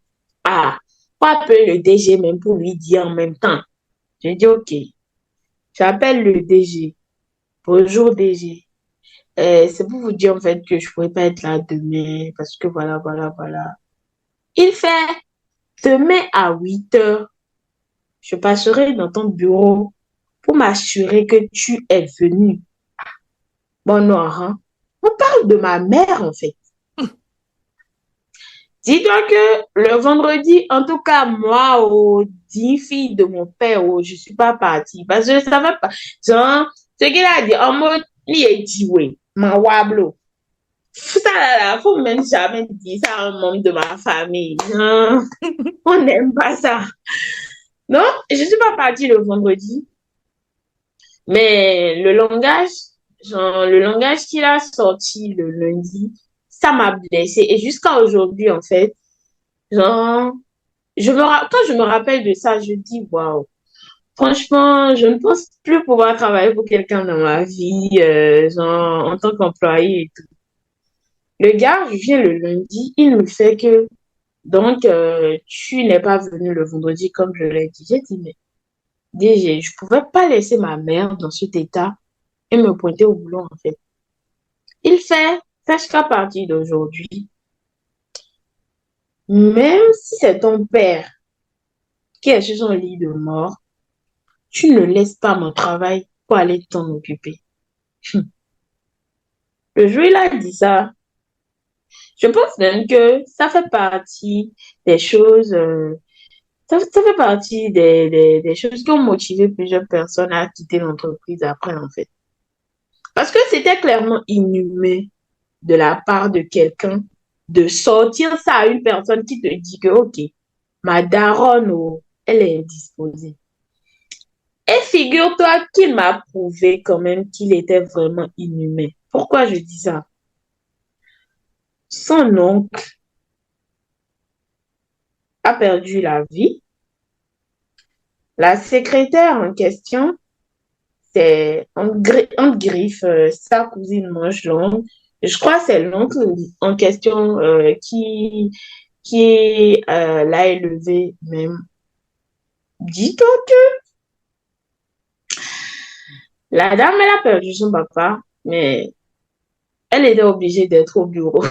ah, faut appeler le DG même pour lui dire en même temps. J'ai dit, ok, j'appelle le DG. Bonjour DG. C'est pour vous dire en fait que je pourrais pas être là demain parce que voilà. Il fait demain à 8 heures. je passerai dans ton bureau pour m'assurer que tu es venu. Bon, non, hein? On parle de ma mère, en fait. Dis-toi que le vendredi, en tout cas, moi, aux 10 filles de mon père, je ne suis pas partie. Parce que je ne savais pas. Genre, ce qu'il a dit, en mode, il est dit, oui, ma wablo. Ça, là, faut même jamais dire ça à un membre de ma famille. Non, on n'aime pas ça. Non, je ne suis pas partie le vendredi, mais le langage qu'il a sorti le lundi, ça m'a blessée. Et jusqu'à aujourd'hui, en fait, genre, quand je me rappelle de ça, je dis, waouh, franchement, je ne pense plus pouvoir travailler pour quelqu'un dans ma vie, genre, en tant qu'employé et tout. Le gars, je viens le lundi, il me fait que, donc, tu n'es pas venu le vendredi comme je l'ai dit. J'ai dit, mais DG, je pouvais pas laisser ma mère dans cet état et me pointer au boulot, en fait. Il fait, sache qu'à partir d'aujourd'hui, même si c'est ton père qui est sur son lit de mort, tu ne laisses pas mon travail pour aller t'en occuper. Le jour où il a dit ça, je pense même que ça fait partie des choses, ça fait partie des choses qui ont motivé plusieurs personnes à quitter l'entreprise après, en fait. Parce que c'était clairement inhumain de la part de quelqu'un de sortir ça à une personne qui te dit que, OK, ma daronne, oh, elle est indisposée. Et figure-toi qu'il m'a prouvé quand même qu'il était vraiment inhumain. Pourquoi je dis ça? Son oncle a perdu la vie. La secrétaire en question, c'est en griffe sa cousine manche longue. Je crois que c'est l'oncle en question qui l'a élevé même. Dis-toi que la dame, elle a perdu son papa, mais elle était obligée d'être au bureau.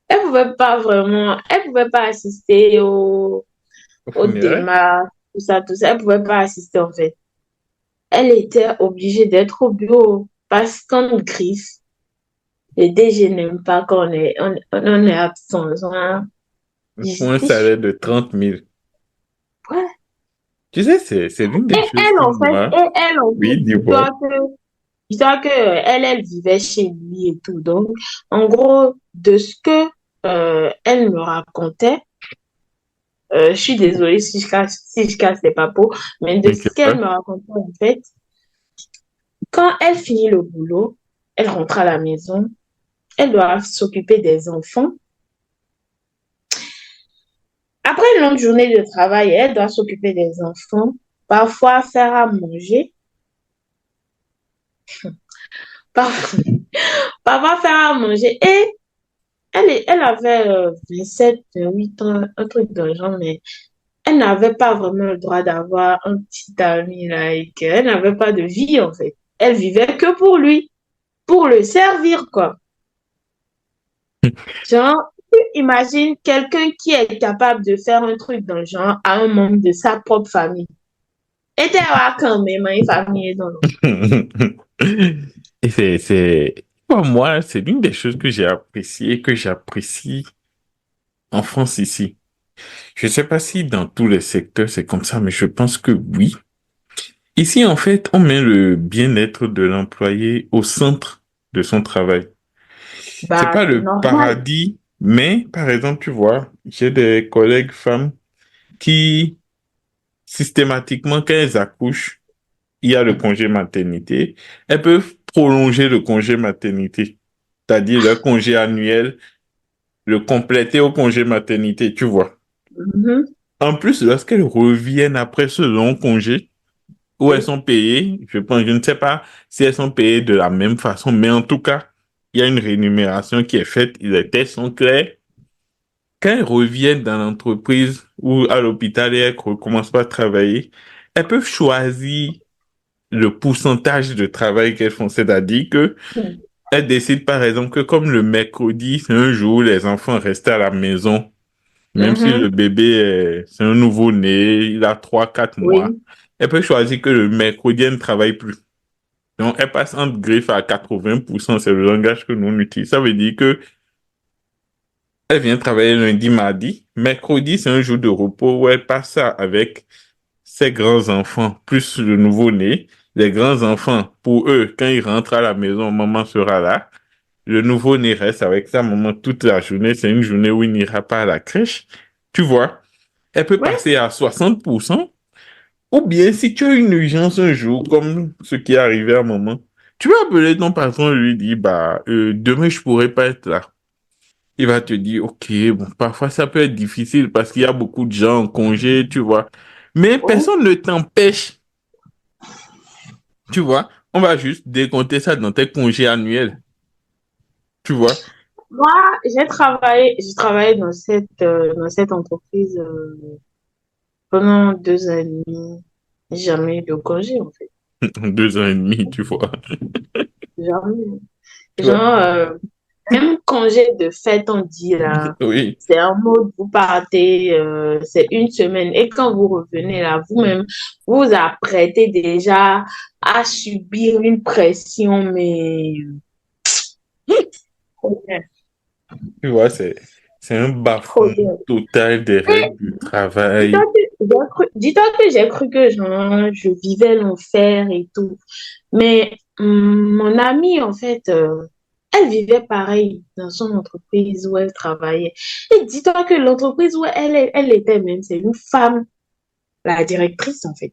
Elle pouvait pas assister Au au funérailles? démarches, tout ça. Elle pouvait pas assister en fait. Elle était obligée d'être au bureau parce qu'en griffe, les DG n'aiment pas quand on est absent. Hein. Pour un J'étais salaire de 30 000. ouais. Tu sais, c'est l'une Et des choses que moi, elle en fait, oui, dis-moi. dis-toi que elle vivait chez lui et tout. Donc, en gros, de ce que elle me racontait, je suis désolée si je casse les papos, mais de ce T'inquiète qu'elle pas. me racontait, en fait, quand elle finit le boulot, elle rentre à la maison, elle doit s'occuper des enfants. Après une longue journée de travail, elle doit s'occuper des enfants, parfois faire à manger, parfois, parfois faire à manger. Et elle avait 27, 8 ans, un truc de genre, mais elle n'avait pas vraiment le droit d'avoir un petit ami, like, elle n'avait pas de vie, en fait. Elle vivait que pour lui, pour le servir, quoi. Genre, tu imagines quelqu'un qui est capable de faire un truc dans le genre à un membre de sa propre famille. Et t'es là quand même, une famille dans l'autre. Et pour moi, c'est l'une des choses que j'ai appréciées, que j'apprécie en France ici. Je ne sais pas si dans tous les secteurs c'est comme ça, mais je pense que oui. Ici, en fait, on met le bien-être de l'employé au centre de son travail. C'est Bah, pas c'est le normal. paradis, mais par exemple, tu vois, j'ai des collègues femmes qui, systématiquement, quand elles accouchent, il y a le congé maternité, elles peuvent prolonger le congé maternité, c'est-à-dire leur congé annuel, le compléter au congé maternité, tu vois. Mhm. En plus, lorsqu'elles reviennent après ce long congé, où elles Oui. sont payées, je pense, je ne sais pas si elles sont payées de la même façon, mais en tout cas, il y a une rémunération qui est faite, les tests sont clairs. Quand elles reviennent dans l'entreprise ou à l'hôpital et elles recommencent pas à travailler, elles peuvent choisir le pourcentage de travail qu'elles font. C'est-à-dire que elles décident par exemple que comme le mercredi, c'est un jour où les enfants restent à la maison Même si le Mhm. bébé c'est un nouveau-né, il a 3, 4 mois, Oui. elle peut choisir que le mercredi, elle ne travaille plus. Donc, elle passe entre griffes à 80%, c'est le langage que nous on utilise. Ça veut dire que elle vient travailler lundi, mardi. Mercredi, c'est un jour de repos où elle passe ça avec ses grands-enfants, plus le nouveau-né. Les grands-enfants, pour eux, quand ils rentrent à la maison, maman sera là. Le nouveau-né reste avec sa maman toute la journée. C'est une journée où il n'ira pas à la crèche. Tu vois, elle peut Oui. passer à 60%. Ou bien, si tu as une urgence un jour, comme ce qui est arrivé à un moment, tu vas appeler ton patron et lui dire, bah, demain, je pourrais pas être là. Il va te dire, OK, bon, parfois ça peut être difficile parce qu'il y a beaucoup de gens en congé, tu vois. Mais Oui. personne ne t'empêche, tu vois. On va juste décompter ça dans tes congés annuels, tu vois. Moi, j'ai travaillé dans cette entreprise pendant 2 ans et demi. Jamais eu de congé, en fait. 2 ans et demi, tu vois. Jamais. Tu vois. Genre, même congé de fête, on dit là, Oui. c'est un mode, vous partez, c'est une semaine. Et quand vous revenez là, vous-même, vous vous apprêtez déjà à subir une pression, mais trop bien, Tu vois, c'est un trop bafouement bien. total des règles du Dis-toi travail. dis-toi que j'ai cru que genre, je vivais l'enfer et tout. Mais mon amie, en fait, elle vivait pareil dans son entreprise où elle travaillait. Et dis-toi que l'entreprise où elle était même, c'est une femme, la directrice, en fait.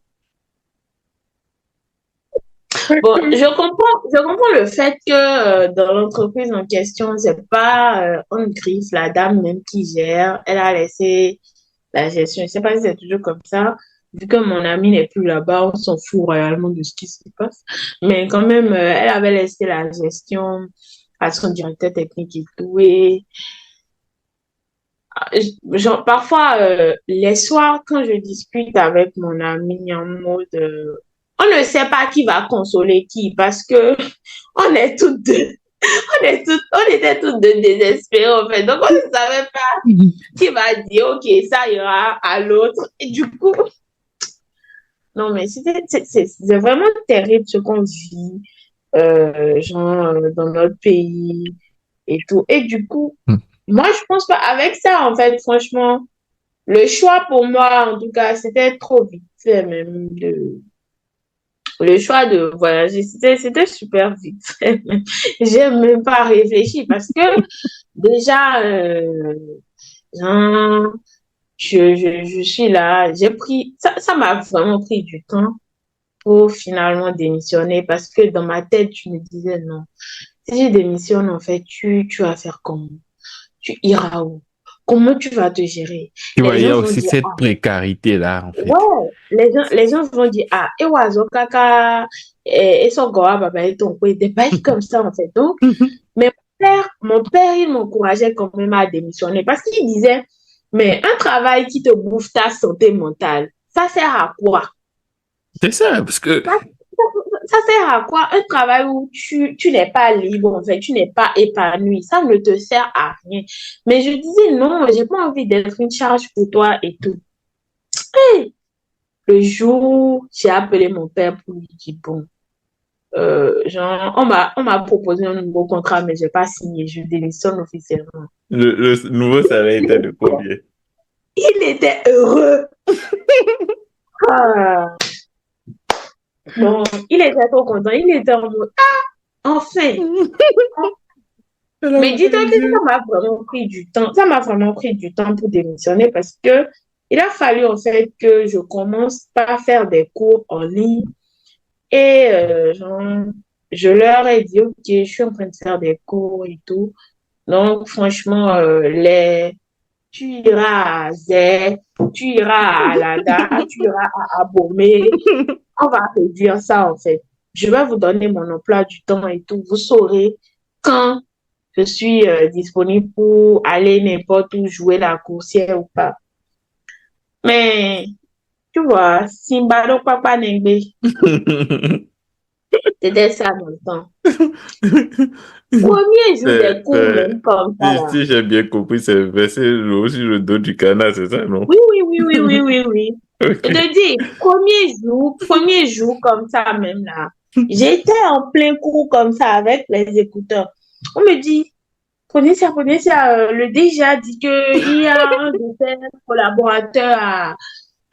Bon, je comprends le fait que dans l'entreprise en question, c'est pas on griffe la dame même qui gère. Elle a laissé la gestion. Je sais pas si c'est toujours comme ça. Vu que mon ami n'est plus là-bas, on s'en fout réellement de ce qui se passe. Mais quand même, elle avait laissé la gestion à son directeur technique et tout. Et genre, parfois, les soirs, quand je discute avec mon ami en mode, on ne sait pas qui va consoler qui parce que on est toutes deux, on était toutes deux désespérées en fait. Donc, on ne savait pas qui va dire, OK, ça ira à l'autre. Et du coup, non, mais c'est vraiment terrible ce qu'on vit, genre, dans notre pays et tout. Et du coup, moi, je pense qu'avec ça, en fait, franchement, le choix pour moi, en tout cas, c'était trop vite fait même. Le choix de voyager, c'était super vite fait. J'ai même pas réfléchi parce que déjà, genre, je suis là. Ça m'a vraiment pris du temps pour finalement démissionner parce que dans ma tête, je me disais non. Si je démissionne, en fait, tu vas faire comment? Tu iras où? Comment tu vas te gérer? Tu vois, Les il y gens a vont aussi dire, cette précarité-là, en fait. ouais, les gens vont dire, ah, et oiseau, caca, et son goa, baba, et ton quoi, des bails comme ça, en fait. Donc, mais mon père, il m'encourageait quand même à démissionner parce qu'il disait, mais un travail qui te bouffe ta santé mentale, ça sert à quoi? C'est ça, parce que Ça, ça sert à quoi? Un travail où tu n'es pas libre, en fait, tu n'es pas épanoui, ça ne te sert à rien. Mais je disais, non, j'ai pas envie d'être une charge pour toi et tout. Le jour, j'ai appelé mon père pour lui dire, bon, genre, on m'a proposé un nouveau contrat, mais j'ai pas signé, je démissionne officiellement. le nouveau salaire était de combien? Il était heureux. Ah, bon, il était trop content. Il était en mode, enfin. Elle a Mais ouvert dis-toi les que ça yeux. m'a vraiment pris du temps. Ça m'a vraiment pris du temps pour démissionner parce que il a fallu en fait que je commence par faire des cours en ligne et genre, je leur ai dit, OK, je suis en train de faire des cours et tout. Donc, franchement, tu iras à Z, tu iras à Alada, tu iras à Abomey. On va te dire ça, en fait. Je vais vous donner mon emploi du temps et tout. Vous saurez quand je suis disponible pour aller n'importe où jouer la coursière ou pas. Mais, tu vois, Simba do Papa Nengbe. C'était ça dans le temps. Premier jour des cours, même comme ça, là. Si j'ai bien compris, c'est verser l'eau sur le dos du canard, c'est ça, non? Oui, oui, oui, oui, oui, oui, oui. Je Ok. te dis, premier jour comme ça même là. J'étais en plein cours comme ça avec les écouteurs. On me dit, prenez ça, le DG a dit qu'il y a un de tes collaborateurs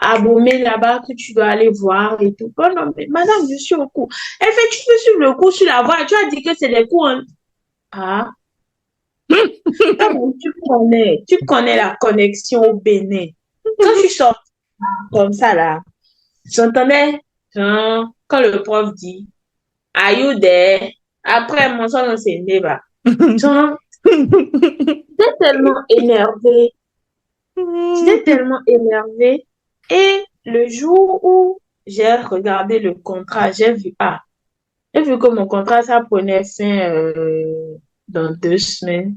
à Bomé là-bas que tu dois aller voir et tout. Oh non, mais madame, je suis au cours. Elle fait, tu peux suivre le cours sur la voie. Tu as dit que c'est des cours. Ah, toi-même, tu connais la connexion au Bénin. Quand je suis sortie comme ça là, j'entendais, genre, quand le prof dit, are you there? Après, mon son, c'est une débat. Genre, j'étais tellement énervée. J'étais tellement énervée. Et le jour où j'ai regardé le contrat, j'ai vu que mon contrat, ça prenait fin dans 2 semaines.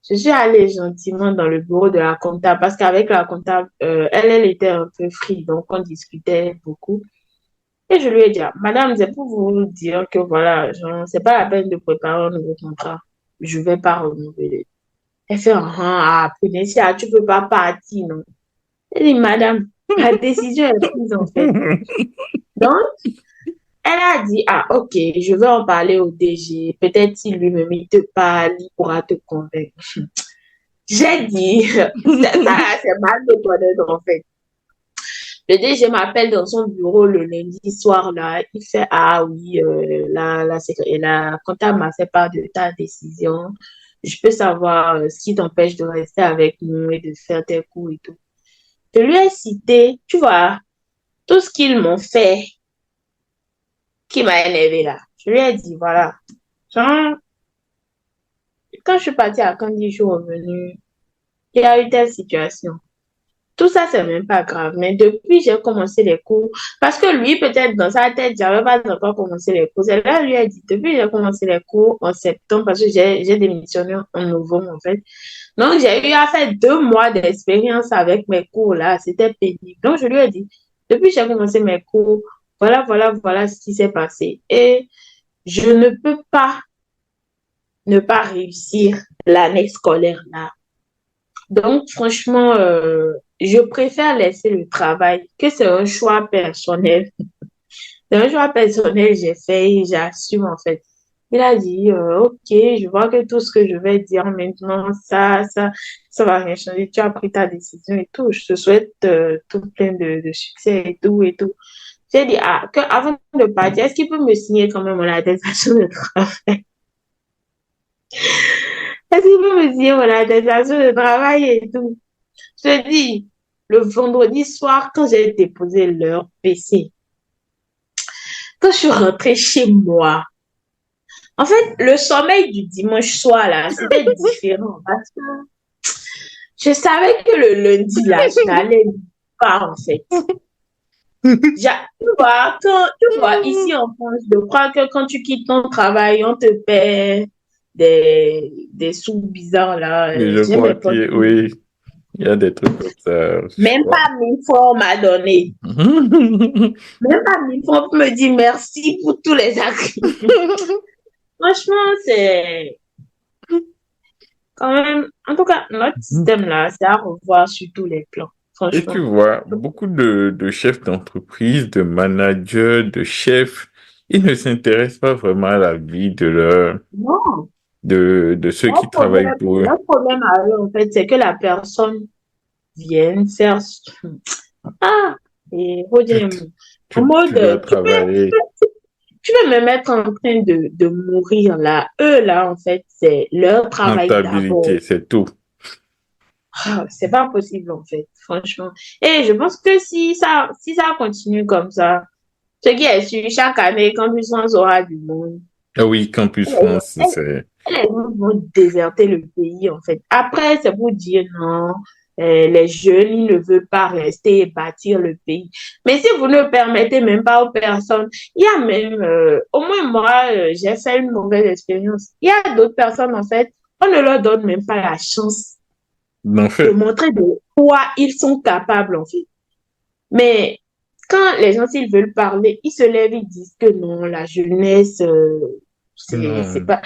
Je suis allée gentiment dans le bureau de la comptable parce qu'avec la comptable, elle était un peu free, donc on discutait beaucoup. Et je lui ai dit, ah, madame, c'est pour vous dire que voilà, genre, c'est pas la peine de préparer un nouveau contrat. Je vais pas renouveler. Elle fait, prenez ça, tu peux pas partir, non? Elle dit, madame, la décision est prise, en fait. Donc, elle a dit, ah, ok, je vais en parler au DG. Peut-être si lui-même il te parle, il pourra te convaincre. J'ai dit, c'est mal de connaître, en fait. Le DG m'appelle dans son bureau le lundi soir, là. Il fait, ah oui, la comptable m'a fait part de ta décision. Je peux savoir ce qui t'empêche de rester avec nous et de faire tes cours et tout. Je lui ai cité, tu vois, tout ce qu'ils m'ont fait qui m'a énervé là. Je lui ai dit, voilà, genre, quand je suis partie à Candy, je suis revenue, il y a eu telle situation. Tout ça, c'est même pas grave. Mais depuis, j'ai commencé les cours. Parce que lui, peut-être dans sa tête, j'avais pas encore commencé les cours. C'est là, lui a dit, depuis, j'ai commencé les cours en septembre parce que j'ai démissionné en novembre, en fait. Donc, j'ai eu à faire 2 mois d'expérience avec mes cours là. C'était pénible. Donc, je lui ai dit, depuis, j'ai commencé mes cours. Voilà ce qui s'est passé. Et je ne peux pas ne pas réussir l'année scolaire là. Donc, franchement, je préfère laisser le travail, que c'est un choix personnel. C'est un choix personnel, j'ai fait et j'assume en fait. Il a dit, ok, je vois que tout ce que je vais dire maintenant, ça va rien changer. Tu as pris ta décision et tout. Je te souhaite tout plein de succès et tout et tout. J'ai dit, ah, avant de partir, est-ce qu'il peut me signer quand même mon attestation de travail? Est-ce qu'il peut me signer mon attestation de travail et tout? Je te dis, le vendredi soir, quand j'ai déposé leur PC, quand je suis rentrée chez moi, en fait, le sommeil du dimanche soir, là, c'était différent parce que je savais que le lundi, là, je n'allais pas, en fait. Tu vois, ici en France, je crois que quand tu quittes ton travail, on te paie des sous bizarres, là. Et je J'ai crois mes potes. que oui, il y a des trucs comme ça, je Même crois. pas 1 000 fois on m'a donné. Même pas 1 000 fois pour me dire merci pour tous les actes. Franchement, c'est quand même, en tout cas, notre système là, c'est à revoir sur tous les plans. Et tu Franchement. vois, beaucoup de chefs d'entreprise, de managers, de chefs, ils ne s'intéressent pas vraiment à la vie Non, de ceux qui travaillent pour eux. leur problème à eux, en fait, c'est que la personne vienne faire. Ah, et faut dire, en Tu mode, dois travailler, tu peux me mettre en train de mourir là. Eux là, en fait, c'est leur travail d'abord. rentabilité, c'est tout. Ah, c'est pas possible, en fait, franchement. Et je pense que si ça continue comme ça, ce qui est sûr, chaque année, quand Puissance aura du monde, Ah oui, Campus France, les c'est... les gens vont déserter le pays, en fait. Après, c'est pour dire non, les jeunes, ils ne veulent pas rester et bâtir le pays. Mais si vous ne permettez même pas aux personnes, il y a même, au moins moi, j'ai fait une mauvaise expérience. Il y a d'autres personnes, en fait, on ne leur donne même pas la chance En de fait, montrer de quoi ils sont capables, en fait. Mais quand les gens, s'ils veulent parler, ils se lèvent, ils disent que non, la jeunesse, c'est Non, pas.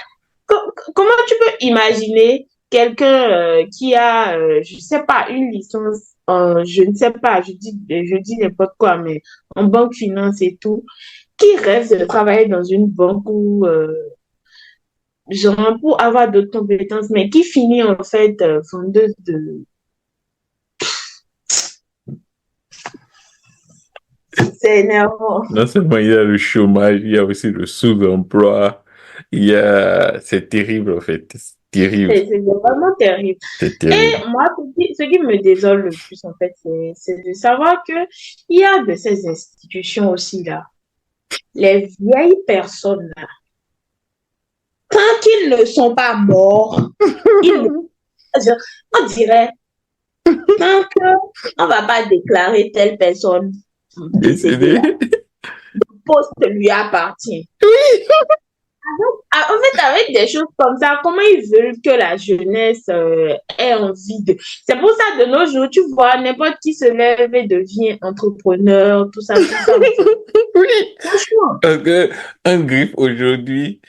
Comment tu peux imaginer quelqu'un qui a, je sais pas, une licence, je ne sais pas, je dis n'importe quoi, mais en banque, finance et tout, qui rêve de travailler dans une banque ou, genre, pour avoir d'autres compétences, mais qui finit en fait vendeuse de. C'est énervant. non seulement il y a le chômage, il y a aussi le sous-emploi. C'est terrible en fait. C'est terrible. C'est vraiment terrible. C'est Et terrible. moi, ce qui me désole le plus, en fait, c'est de savoir que il y a de ces institutions aussi là. Les vieilles personnes là, tant qu'ils ne sont pas morts, ils ne, on dirait, tant qu'on ne va pas déclarer telle personne décédée Décédé. là, le poste lui appartient. Ah, en fait, avec des choses comme ça, comment ils veulent que la jeunesse ait envie de. C'est pour ça, de nos jours, tu vois, n'importe qui se lève et devient entrepreneur, tout ça. Oui. Franchement, Parce que un griffe aujourd'hui,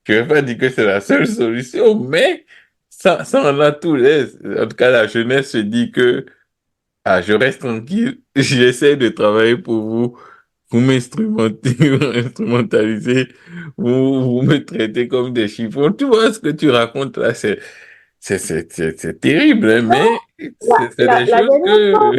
je ne vais pas dire que c'est la seule solution, mais ça en a tous les. En tout cas, la jeunesse se dit que ah, je reste tranquille, j'essaie de travailler pour vous, vous m'instrumentalisez, vous me traitez comme des chiffons. Tu vois ce que tu racontes là, c'est terrible, hein, mais c'est des la choses dernière fois, que.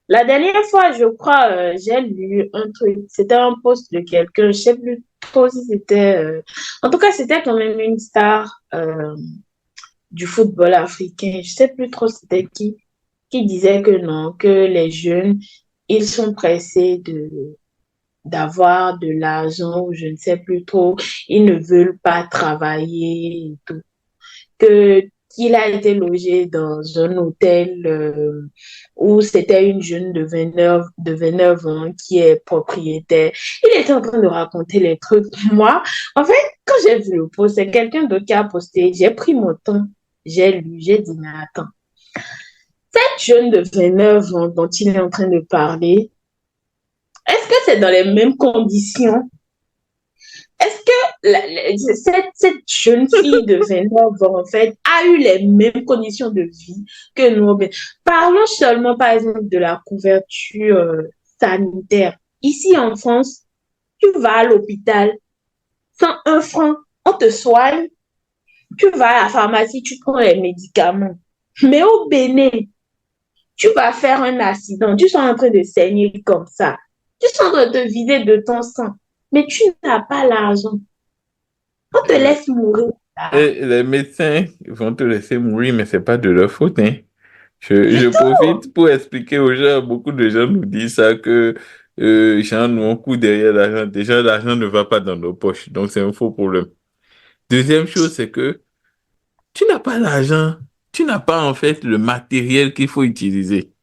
la dernière fois, je crois, j'ai lu un truc. C'était un post de quelqu'un, je sais plus trop si c'était. En tout cas, c'était quand même une star du football africain. Je sais plus trop c'était qui disait que non, que les jeunes, ils sont pressés d'avoir de l'argent ou je ne sais plus trop, ils ne veulent pas travailler et tout. Que qu'il a été logé dans un hôtel où c'était une jeune de 29 ans qui est propriétaire. Il était en train de raconter les trucs. Moi, en fait, quand j'ai vu le post, c'est quelqu'un d'autre qui a posté. J'ai pris mon temps, j'ai lu, j'ai dit, mais attends, cette jeune de 29 ans dont il est en train de parler, est-ce que c'est dans les mêmes conditions? Est-ce que cette jeune fille de 29 ans, en fait, a eu les mêmes conditions de vie que nous? Parlons seulement, par exemple, de la couverture sanitaire. Ici en France, tu vas à l'hôpital, sans un franc, on te soigne, tu vas à la pharmacie, tu prends les médicaments. Mais au Bénin, tu vas faire un accident, tu seras en train de saigner comme ça, tu seras en train de te vider de ton sang, mais tu n'as pas l'argent. On te laisse mourir là. Et les médecins vont te laisser mourir, mais c'est pas de leur faute, hein. Je Du tout. profite pour expliquer aux gens, beaucoup de gens nous disent ça, que gens, nous, on court derrière l'argent. Déjà, l'argent ne va pas dans nos poches, donc c'est un faux problème. Deuxième chose, c'est que tu n'as pas l'argent, tu n'as pas en fait le matériel qu'il faut utiliser.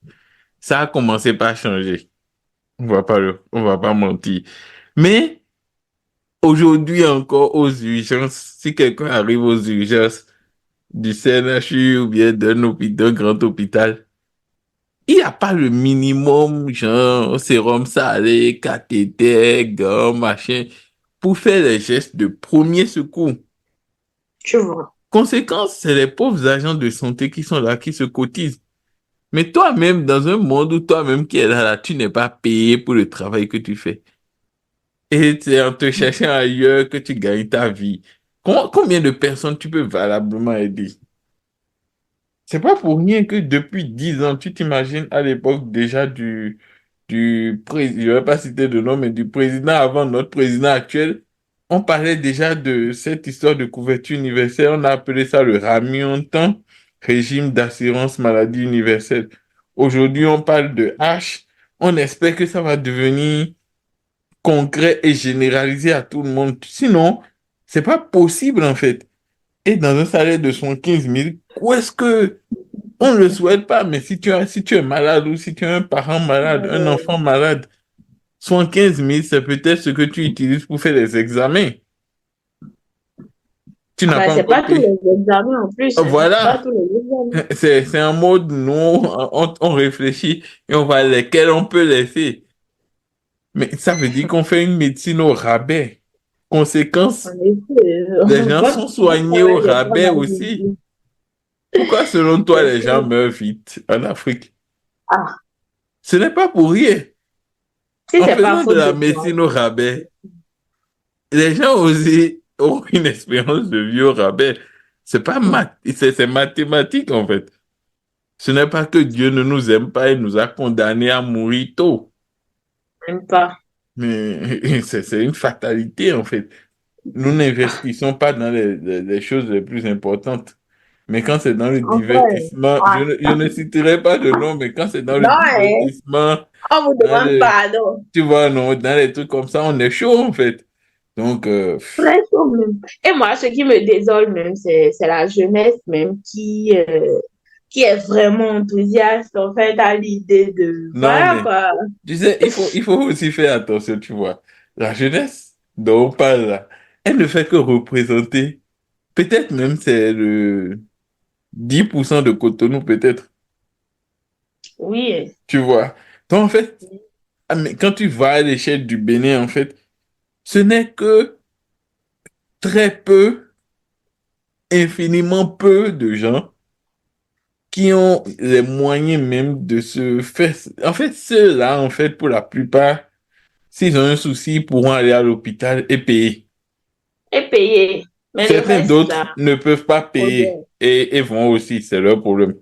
Ça a commencé par changer. On va pas mentir. Mais aujourd'hui encore, aux urgences, si quelqu'un arrive aux urgences du CNHU ou bien d'un grand hôpital, il n'y a pas le minimum, genre sérum salé, cathéter, gants, machin, pour faire les gestes de premier secours. Tu vois. Conséquence, c'est les pauvres agents de santé qui sont là, qui se cotisent. Mais toi-même, dans un monde où toi-même qui es là, tu n'es pas payé pour le travail que tu fais. Et c'est en te cherchant ailleurs que tu gagnes ta vie. Combien de personnes tu peux valablement aider? C'est pas pour rien que depuis 10 ans, tu t'imagines à l'époque déjà du président, je vais pas citer de nom, mais du président avant notre président actuel, on parlait déjà de cette histoire de couverture universelle. On a appelé ça le RAMI, régime d'assurance maladie universelle. Aujourd'hui, on parle de H. On espère que ça va devenir concret et généralisé à tout le monde. Sinon, c'est pas possible en fait. Et dans un salaire de 15 000, où est-ce que on ne le souhaite pas, mais si tu es malade ou si tu as un parent malade, un enfant malade, 15 000, c'est peut-être ce que tu utilises pour faire les examens. Tu Ah n'as bah, pas c'est encore pas tous payé. les examens en plus, hein. Pas Voilà. tous les examens. C'est un mode, nous, on réfléchit et on va lesquels on peut laisser. Mais ça veut dire qu'on fait une médecine au rabais. En Conséquence, effet, les gens sont votre soignés au travail n'est pas rabais mal aussi. payé. Pourquoi, selon toi, C'est les gens sûr. meurent vite en Afrique? Ah, Ce n'est pas pour rien. si En c'est pas faisant de faute la de médecine au courage. rabais, les gens aussi ont une expérience de vie au rabais. C'est pas math, c'est mathématique en fait. Ce n'est pas que Dieu ne nous aime pas et nous a condamnés à mourir tôt. Même pas. Mais c'est une fatalité en fait. Nous n'investissons pas dans les choses les plus importantes. Mais quand c'est dans le En vrai, divertissement, ah, je ne citerai pas de nom, mais quand c'est dans le non, hein, divertissement, on vous dans demande le, pardon. tu vois, non, dans les trucs comme ça, on est chaud en fait. Donc, Très chaud même. Et moi, ce qui me désole même, c'est la jeunesse même qui est vraiment enthousiaste en fait à l'idée de, non, voilà mais quoi. tu sais, il faut aussi faire attention, tu vois. La jeunesse dont on parle là, elle ne fait que représenter, peut-être même c'est le 10% de Cotonou, peut-être, Oui, tu vois. Donc, en fait, ah, mais quand tu vas à l'échelle du Bénin, en fait, ce n'est que très peu, infiniment peu de gens qui ont les moyens même de se faire. En fait, ceux-là, en fait, pour la plupart, s'ils ont un souci, ils pourront aller à l'hôpital et payer. et payer. Mais le Certains reste là, d'autres ne peuvent pas trop payer bien. et vont aussi, c'est leur problème,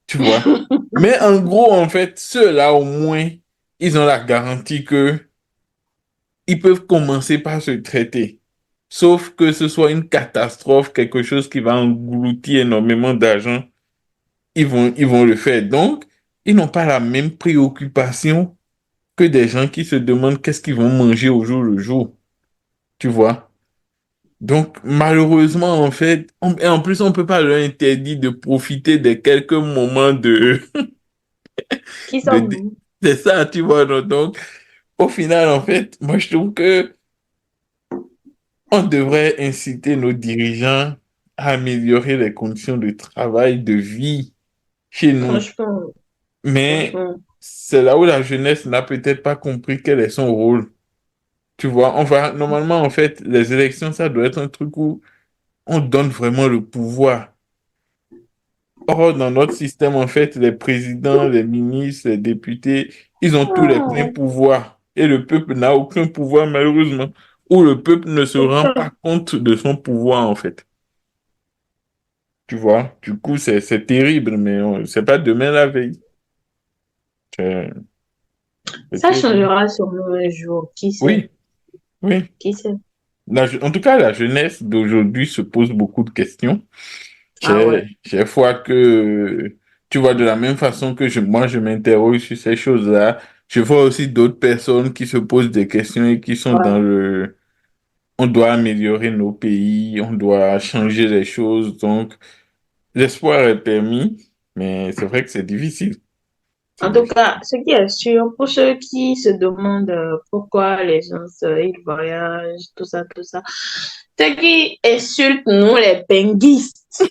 tu vois. Mais en gros, en fait, ceux-là, au moins, ils ont la garantie que ils peuvent commencer par se traiter. Sauf que ce soit une catastrophe, quelque chose qui va engloutir énormément d'argent, ils vont le faire. Donc, ils n'ont pas la même préoccupation que des gens qui se demandent qu'est-ce qu'ils vont manger au jour le jour. Tu vois? Donc, malheureusement, en fait, et en plus, on ne peut pas leur interdire de profiter des quelques moments Qui de, sont de- bons. c'est ça, tu vois. Non? Donc, au final, en fait, moi, je trouve que on devrait inciter nos dirigeants à améliorer les conditions de travail, de vie chez nous. Franchement, Mais franchement. c'est là où la jeunesse n'a peut-être pas compris quel est son rôle. Tu vois, normalement, en fait, les élections, ça doit être un truc où on donne vraiment le pouvoir. Or, dans notre système, en fait, les présidents, les ministres, les députés, ils ont tous les pleins Ah, pouvoirs. Et le peuple n'a aucun pouvoir, malheureusement. Ou le peuple ne se c'est rend ça. pas compte de son pouvoir, en fait. Tu vois? Du coup, c'est terrible, mais c'est pas demain la veille. C'est c'est Ça terrible. changera sûrement un jour. Qui sait? Oui, oui. Qui sait? En tout cas, la jeunesse d'aujourd'hui se pose beaucoup de questions. Ah ouais. Chaque fois que, tu vois, de la même façon que moi, je m'interroge sur ces choses-là, je vois aussi d'autres personnes qui se posent des questions et qui sont dans Ouais. on doit améliorer nos pays, on doit changer les choses. Donc, l'espoir est permis, mais c'est vrai que c'est difficile. C'est En tout cas, difficile. ce qui est sûr, pour ceux qui se demandent pourquoi les gens ils voyagent, tout ça, ce qui insulte nous, les penguistes,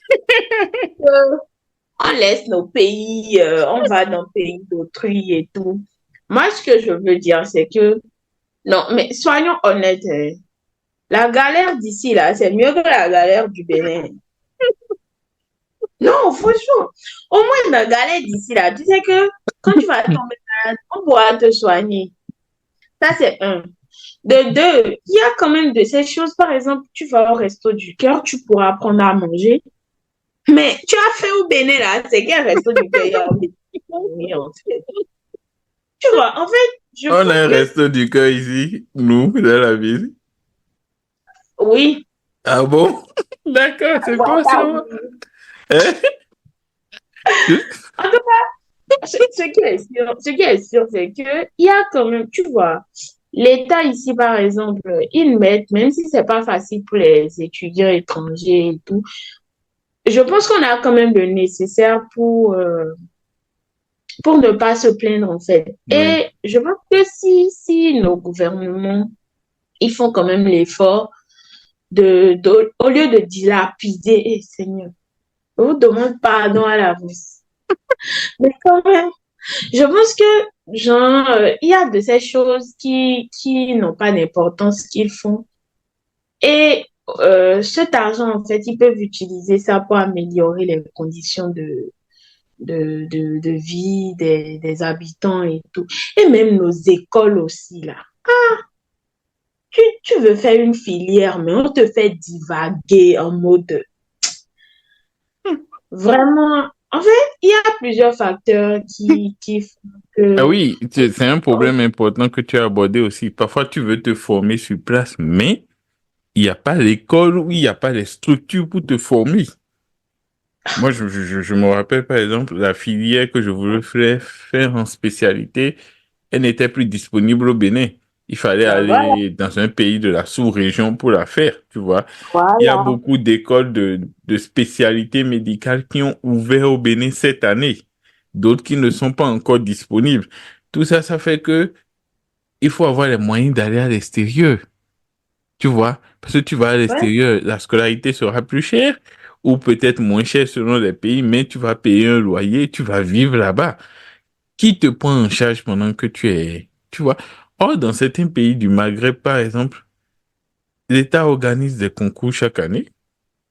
on laisse nos pays, on va dans le pays d'autrui et tout. Moi, ce que je veux dire, c'est que, non, mais soyons honnêtes, hein. La galère d'ici, là, c'est mieux que la galère du Bénin. Non, franchement, au moins la galère d'ici, là, tu sais que quand tu vas tomber malade, on pourra te soigner. Ça, c'est un. De deux, il y a quand même de ces choses. Par exemple, tu vas au resto du cœur, tu pourras apprendre à manger. Mais tu as fait au Bénin, là, c'est quel resto du cœur il y a au Bénin, en fait. Tu vois, en fait, je On a pense un que resto du cœur ici, nous, dans la ville. oui. Ah bon? D'accord, c'est Bon, bon ça, ça. oui. Hein? En tout cas, ce qui est sûr, c'est que il y a quand même, tu vois, l'État ici, par exemple, ils mettent, même si c'est pas facile pour les étudiants étrangers et tout, je pense qu'on a quand même le nécessaire pour ne pas se plaindre, en fait. Oui, Et je pense que si nos gouvernements, ils font quand même l'effort, au lieu de dilapider, Seigneur, je vous demande pardon à l'avance. Mais quand même, je pense que, genre, il y a de ces choses qui n'ont pas d'importance qu'ils font. Et cet argent, en fait, ils peuvent utiliser ça pour améliorer les conditions de vie des habitants et tout. Et même nos écoles aussi, là. Tu veux faire une filière, mais on te fait divaguer en mode vraiment. En fait, il y a plusieurs facteurs qui font Ah que. oui, c'est un problème important que tu as abordé aussi. Parfois, tu veux te former sur place, mais il n'y a pas l'école ou il n'y a pas les structures pour te former. Moi, je me rappelle, par exemple, la filière que je voulais faire en spécialité, elle n'était plus disponible au Bénin. Il fallait Ben voilà, aller dans un pays de la sous-région pour la faire, tu vois. Il y a voilà. beaucoup d'écoles de spécialités médicales qui ont ouvert au Bénin cette année, d'autres qui ne sont pas encore disponibles. Tout ça, ça fait que il faut avoir les moyens d'aller à l'extérieur, tu vois. Parce que tu vas à Ouais, l'extérieur, la scolarité sera plus chère ou peut-être moins chère selon les pays, mais tu vas payer un loyer, tu vas vivre là-bas. Qui te prend en charge pendant que tu es, tu vois? Or, dans certains pays du Maghreb, par exemple, l'État organise des concours chaque année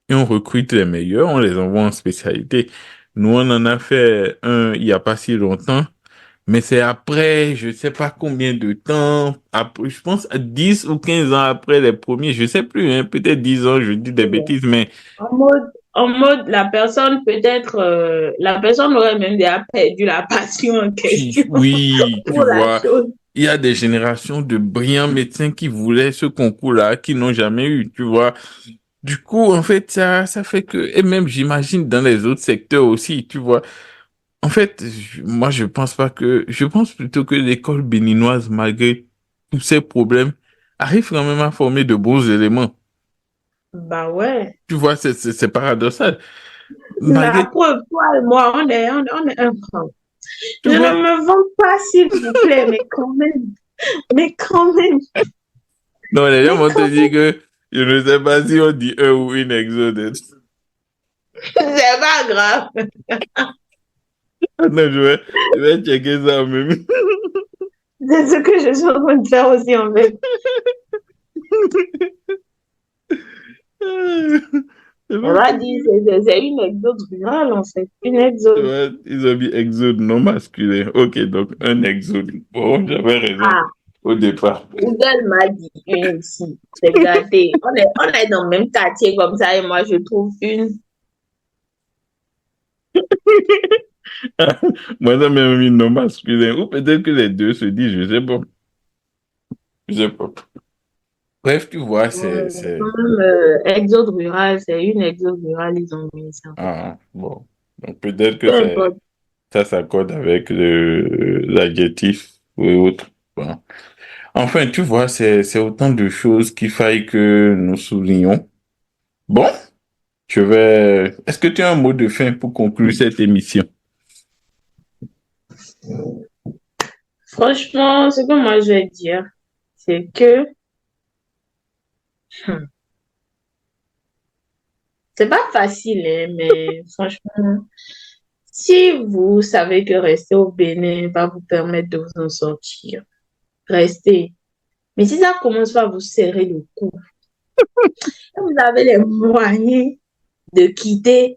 et on recrute les meilleurs, on les envoie en spécialité. Nous, on en a fait un il n'y a pas si longtemps, mais c'est après, je ne sais pas combien de temps, après, je pense à 10 ou 15 ans après les premiers, je ne sais plus, hein, peut-être 10 ans, je dis des bêtises, mais en mode, la personne aurait même déjà perdu la passion en question oui, tu pour la vois, chose. il y a des générations de brillants médecins qui voulaient ce concours-là, qui n'ont jamais eu, tu vois. Du coup, en fait, ça fait que, et même j'imagine dans les autres secteurs aussi, tu vois. En fait, moi, je pense pas que, je pense plutôt que l'école béninoise, malgré tous ces problèmes, arrive quand même à former de beaux éléments. Bah ouais. Tu vois, c'est paradoxal. La Malgré, preuve, toi et moi, on est un camp. tu Je ne vois, me vante pas, s'il vous plaît, mais quand même, mais quand même, non, les gens mais vont te quand dire que je ne sais pas si on dit un ou une exode. même, c'est pas grave. Attends, je vais checker ça même. C'est ce que je suis en train de faire aussi, en fait. C'est On pas va dire, possible. c'est une exode rurale, en fait. Une exode. Ouais, ils ont mis exode non masculin. Ok, donc un exode. Bon, j'avais raison Ah, au départ. Google m'a dit une ici. Regardez, on est dans le même quartier comme ça et moi, je trouve une. Moi, ça m'a mis non masculin. Ou peut-être que les deux se disent, je sais pas. Je sais pas. Bref, tu vois, Quand même, exode rural, c'est une exode rurale, ils ont mis ça. Ah, bon. Donc peut-être que Peu importe. ça s'accorde avec l'adjectif ou autre. Bon. Enfin, tu vois, c'est autant de choses qu'il faille que nous soulignons. Bon, est-ce que tu as un mot de fin pour conclure cette émission? Franchement, ce que moi je vais dire, c'est que hmm, c'est pas facile, hein, mais franchement, si vous savez que rester au Bénin va vous permettre de vous en sortir, restez. Mais si ça commence par vous serrer le cou, si vous avez les moyens de quitter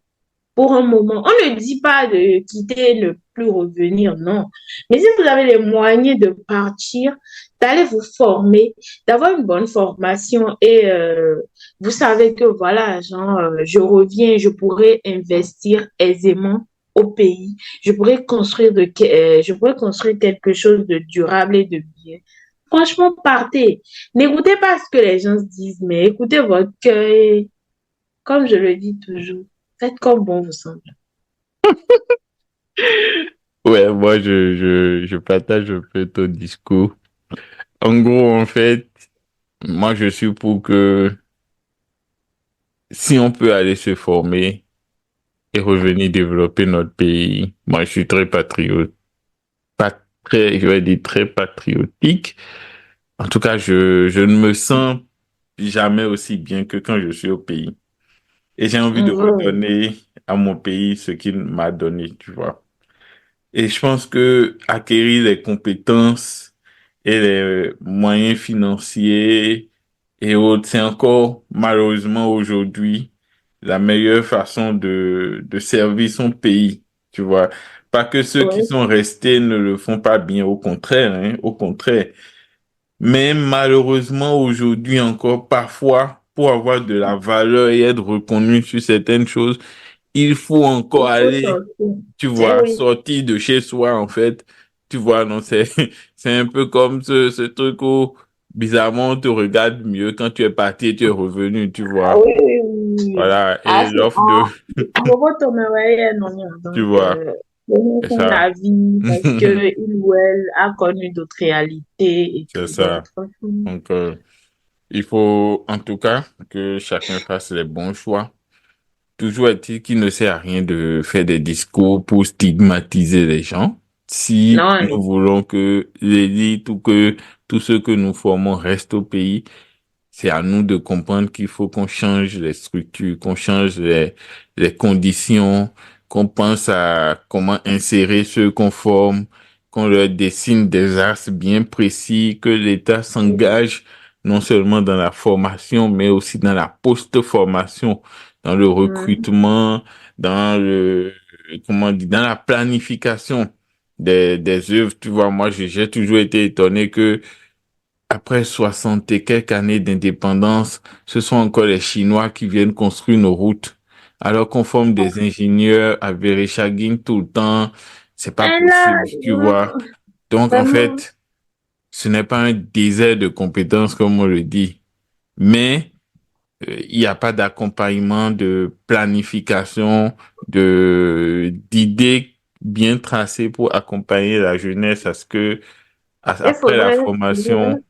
pour un moment. On ne dit pas de quitter et ne plus revenir, non. Mais si vous avez les moyens de partir, d'aller vous former, d'avoir une bonne formation et vous savez que voilà, genre, je reviens, je pourrais investir aisément au pays, je pourrais construire quelque chose de durable et de bien. Franchement, partez. N'écoutez pas ce que les gens se disent, mais écoutez votre cœur et, comme je le dis toujours, faites comme bon vous semble. Ouais, moi, je partage un peu ton discours. En gros, en fait, moi, je suis pour que si on peut aller se former et revenir développer notre pays, moi, je suis très patriote, pas très, je vais dire très patriotique. En tout cas, je ne me sens jamais aussi bien que quand je suis au pays. Et j'ai envie de Oui, redonner à mon pays ce qu'il m'a donné, tu vois. Et je pense que acquérir les compétences et les moyens financiers et autres, c'est encore malheureusement aujourd'hui la meilleure façon de servir son pays, tu vois. Pas que ceux qui oui, sont restés ne le font pas bien, au contraire, hein, au contraire. Mais malheureusement aujourd'hui encore, parfois, pour avoir de la valeur et être reconnu sur certaines choses, il faut encore il faut aller, sortir. tu Eh vois, oui, sortir de chez soi, en fait. Tu vois, non, c'est, c'est un peu comme ce truc où, bizarrement, on te regarde mieux quand tu es parti et tu es revenu, tu ah vois. oui, oui, oui, oui. Voilà. Ah, Et l'offre de, en gros, ton meilleur non, non. tu Donc, vois, donner c'est son ça. avis parce que il ou elle a connu d'autres réalités et C'est tout. Donc, ça. franchement, Donc, il faut, en tout cas, que chacun fasse les bons choix. Toujours est-il qu'il ne sert à rien de faire des discours pour stigmatiser les gens. Si nous non, voulons que l'élite ou que tous ceux que nous formons restent au pays, c'est à nous de comprendre qu'il faut qu'on change les structures, qu'on change les conditions, qu'on pense à comment insérer ceux qu'on forme, qu'on leur dessine des axes bien précis, que l'État s'engage non seulement dans la formation, mais aussi dans la post-formation, dans le hum, recrutement, dans le, comment dire, dans la planification des œuvres. Tu vois, moi, j'ai toujours été étonné que après 60 et quelques années d'indépendance, ce sont encore les Chinois qui viennent construire nos routes. Alors qu'on forme des ingénieurs à Vereshchagin tout le temps, c'est pas et là, possible, tu vois. Donc, en vraiment, fait, ce n'est pas un désert de compétences, comme on le dit, mais il n'y a pas d'accompagnement, de planification, d'idées bien tracées pour accompagner la jeunesse à ce que, il après la faudrait, formation,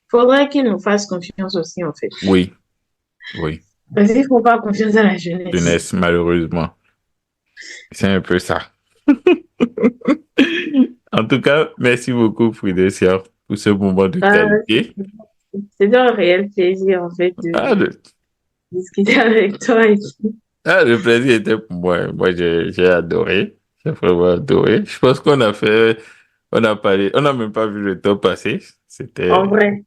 faudrait qu'ils nous fassent confiance aussi, en fait. oui, oui. Parce qu'ils font pas confiance à la jeunesse. Jeunesse, malheureusement. C'est un peu ça. En tout cas, merci beaucoup, Fridesia, pour ce moment de Ah, qualité. c'est un réel plaisir, en fait, Ah, de discuter avec toi. le plaisir était pour moi. Moi, j'ai adoré. J'ai vraiment adoré. Je pense qu'on a fait, on a parlé, on n'a même pas vu le temps passer. En C'était, vrai.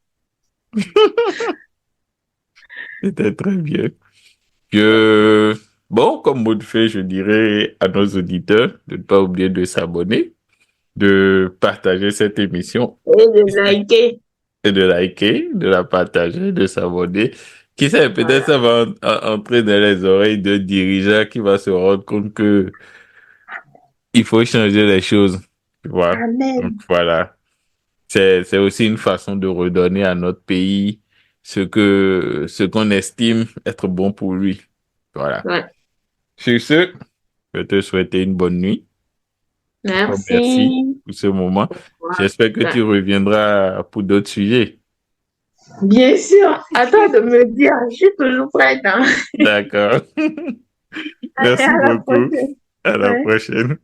c'était très bien. Que, bon, comme mot de fait, je dirais à nos auditeurs de ne pas oublier de s'abonner, de partager cette émission Et de liker. et de liker, de la partager, de s'abonner. Qui sait, peut-être Voilà. ça va entrer dans les oreilles de dirigeants qui va se rendre compte que il faut changer les choses, tu vois. Donc Amen. voilà, c'est aussi une façon de redonner à notre pays ce qu'on estime être bon pour lui. Voilà. Ouais. Sur ce, je te souhaite une bonne nuit. Encore merci Merci. pour ce moment. Ouais. J'espère que tu reviendras pour d'autres sujets. Bien sûr. À toi de me dire. Je suis toujours prête, hein. D'accord. Allez, Merci à la beaucoup. prochaine. À la Ouais. prochaine.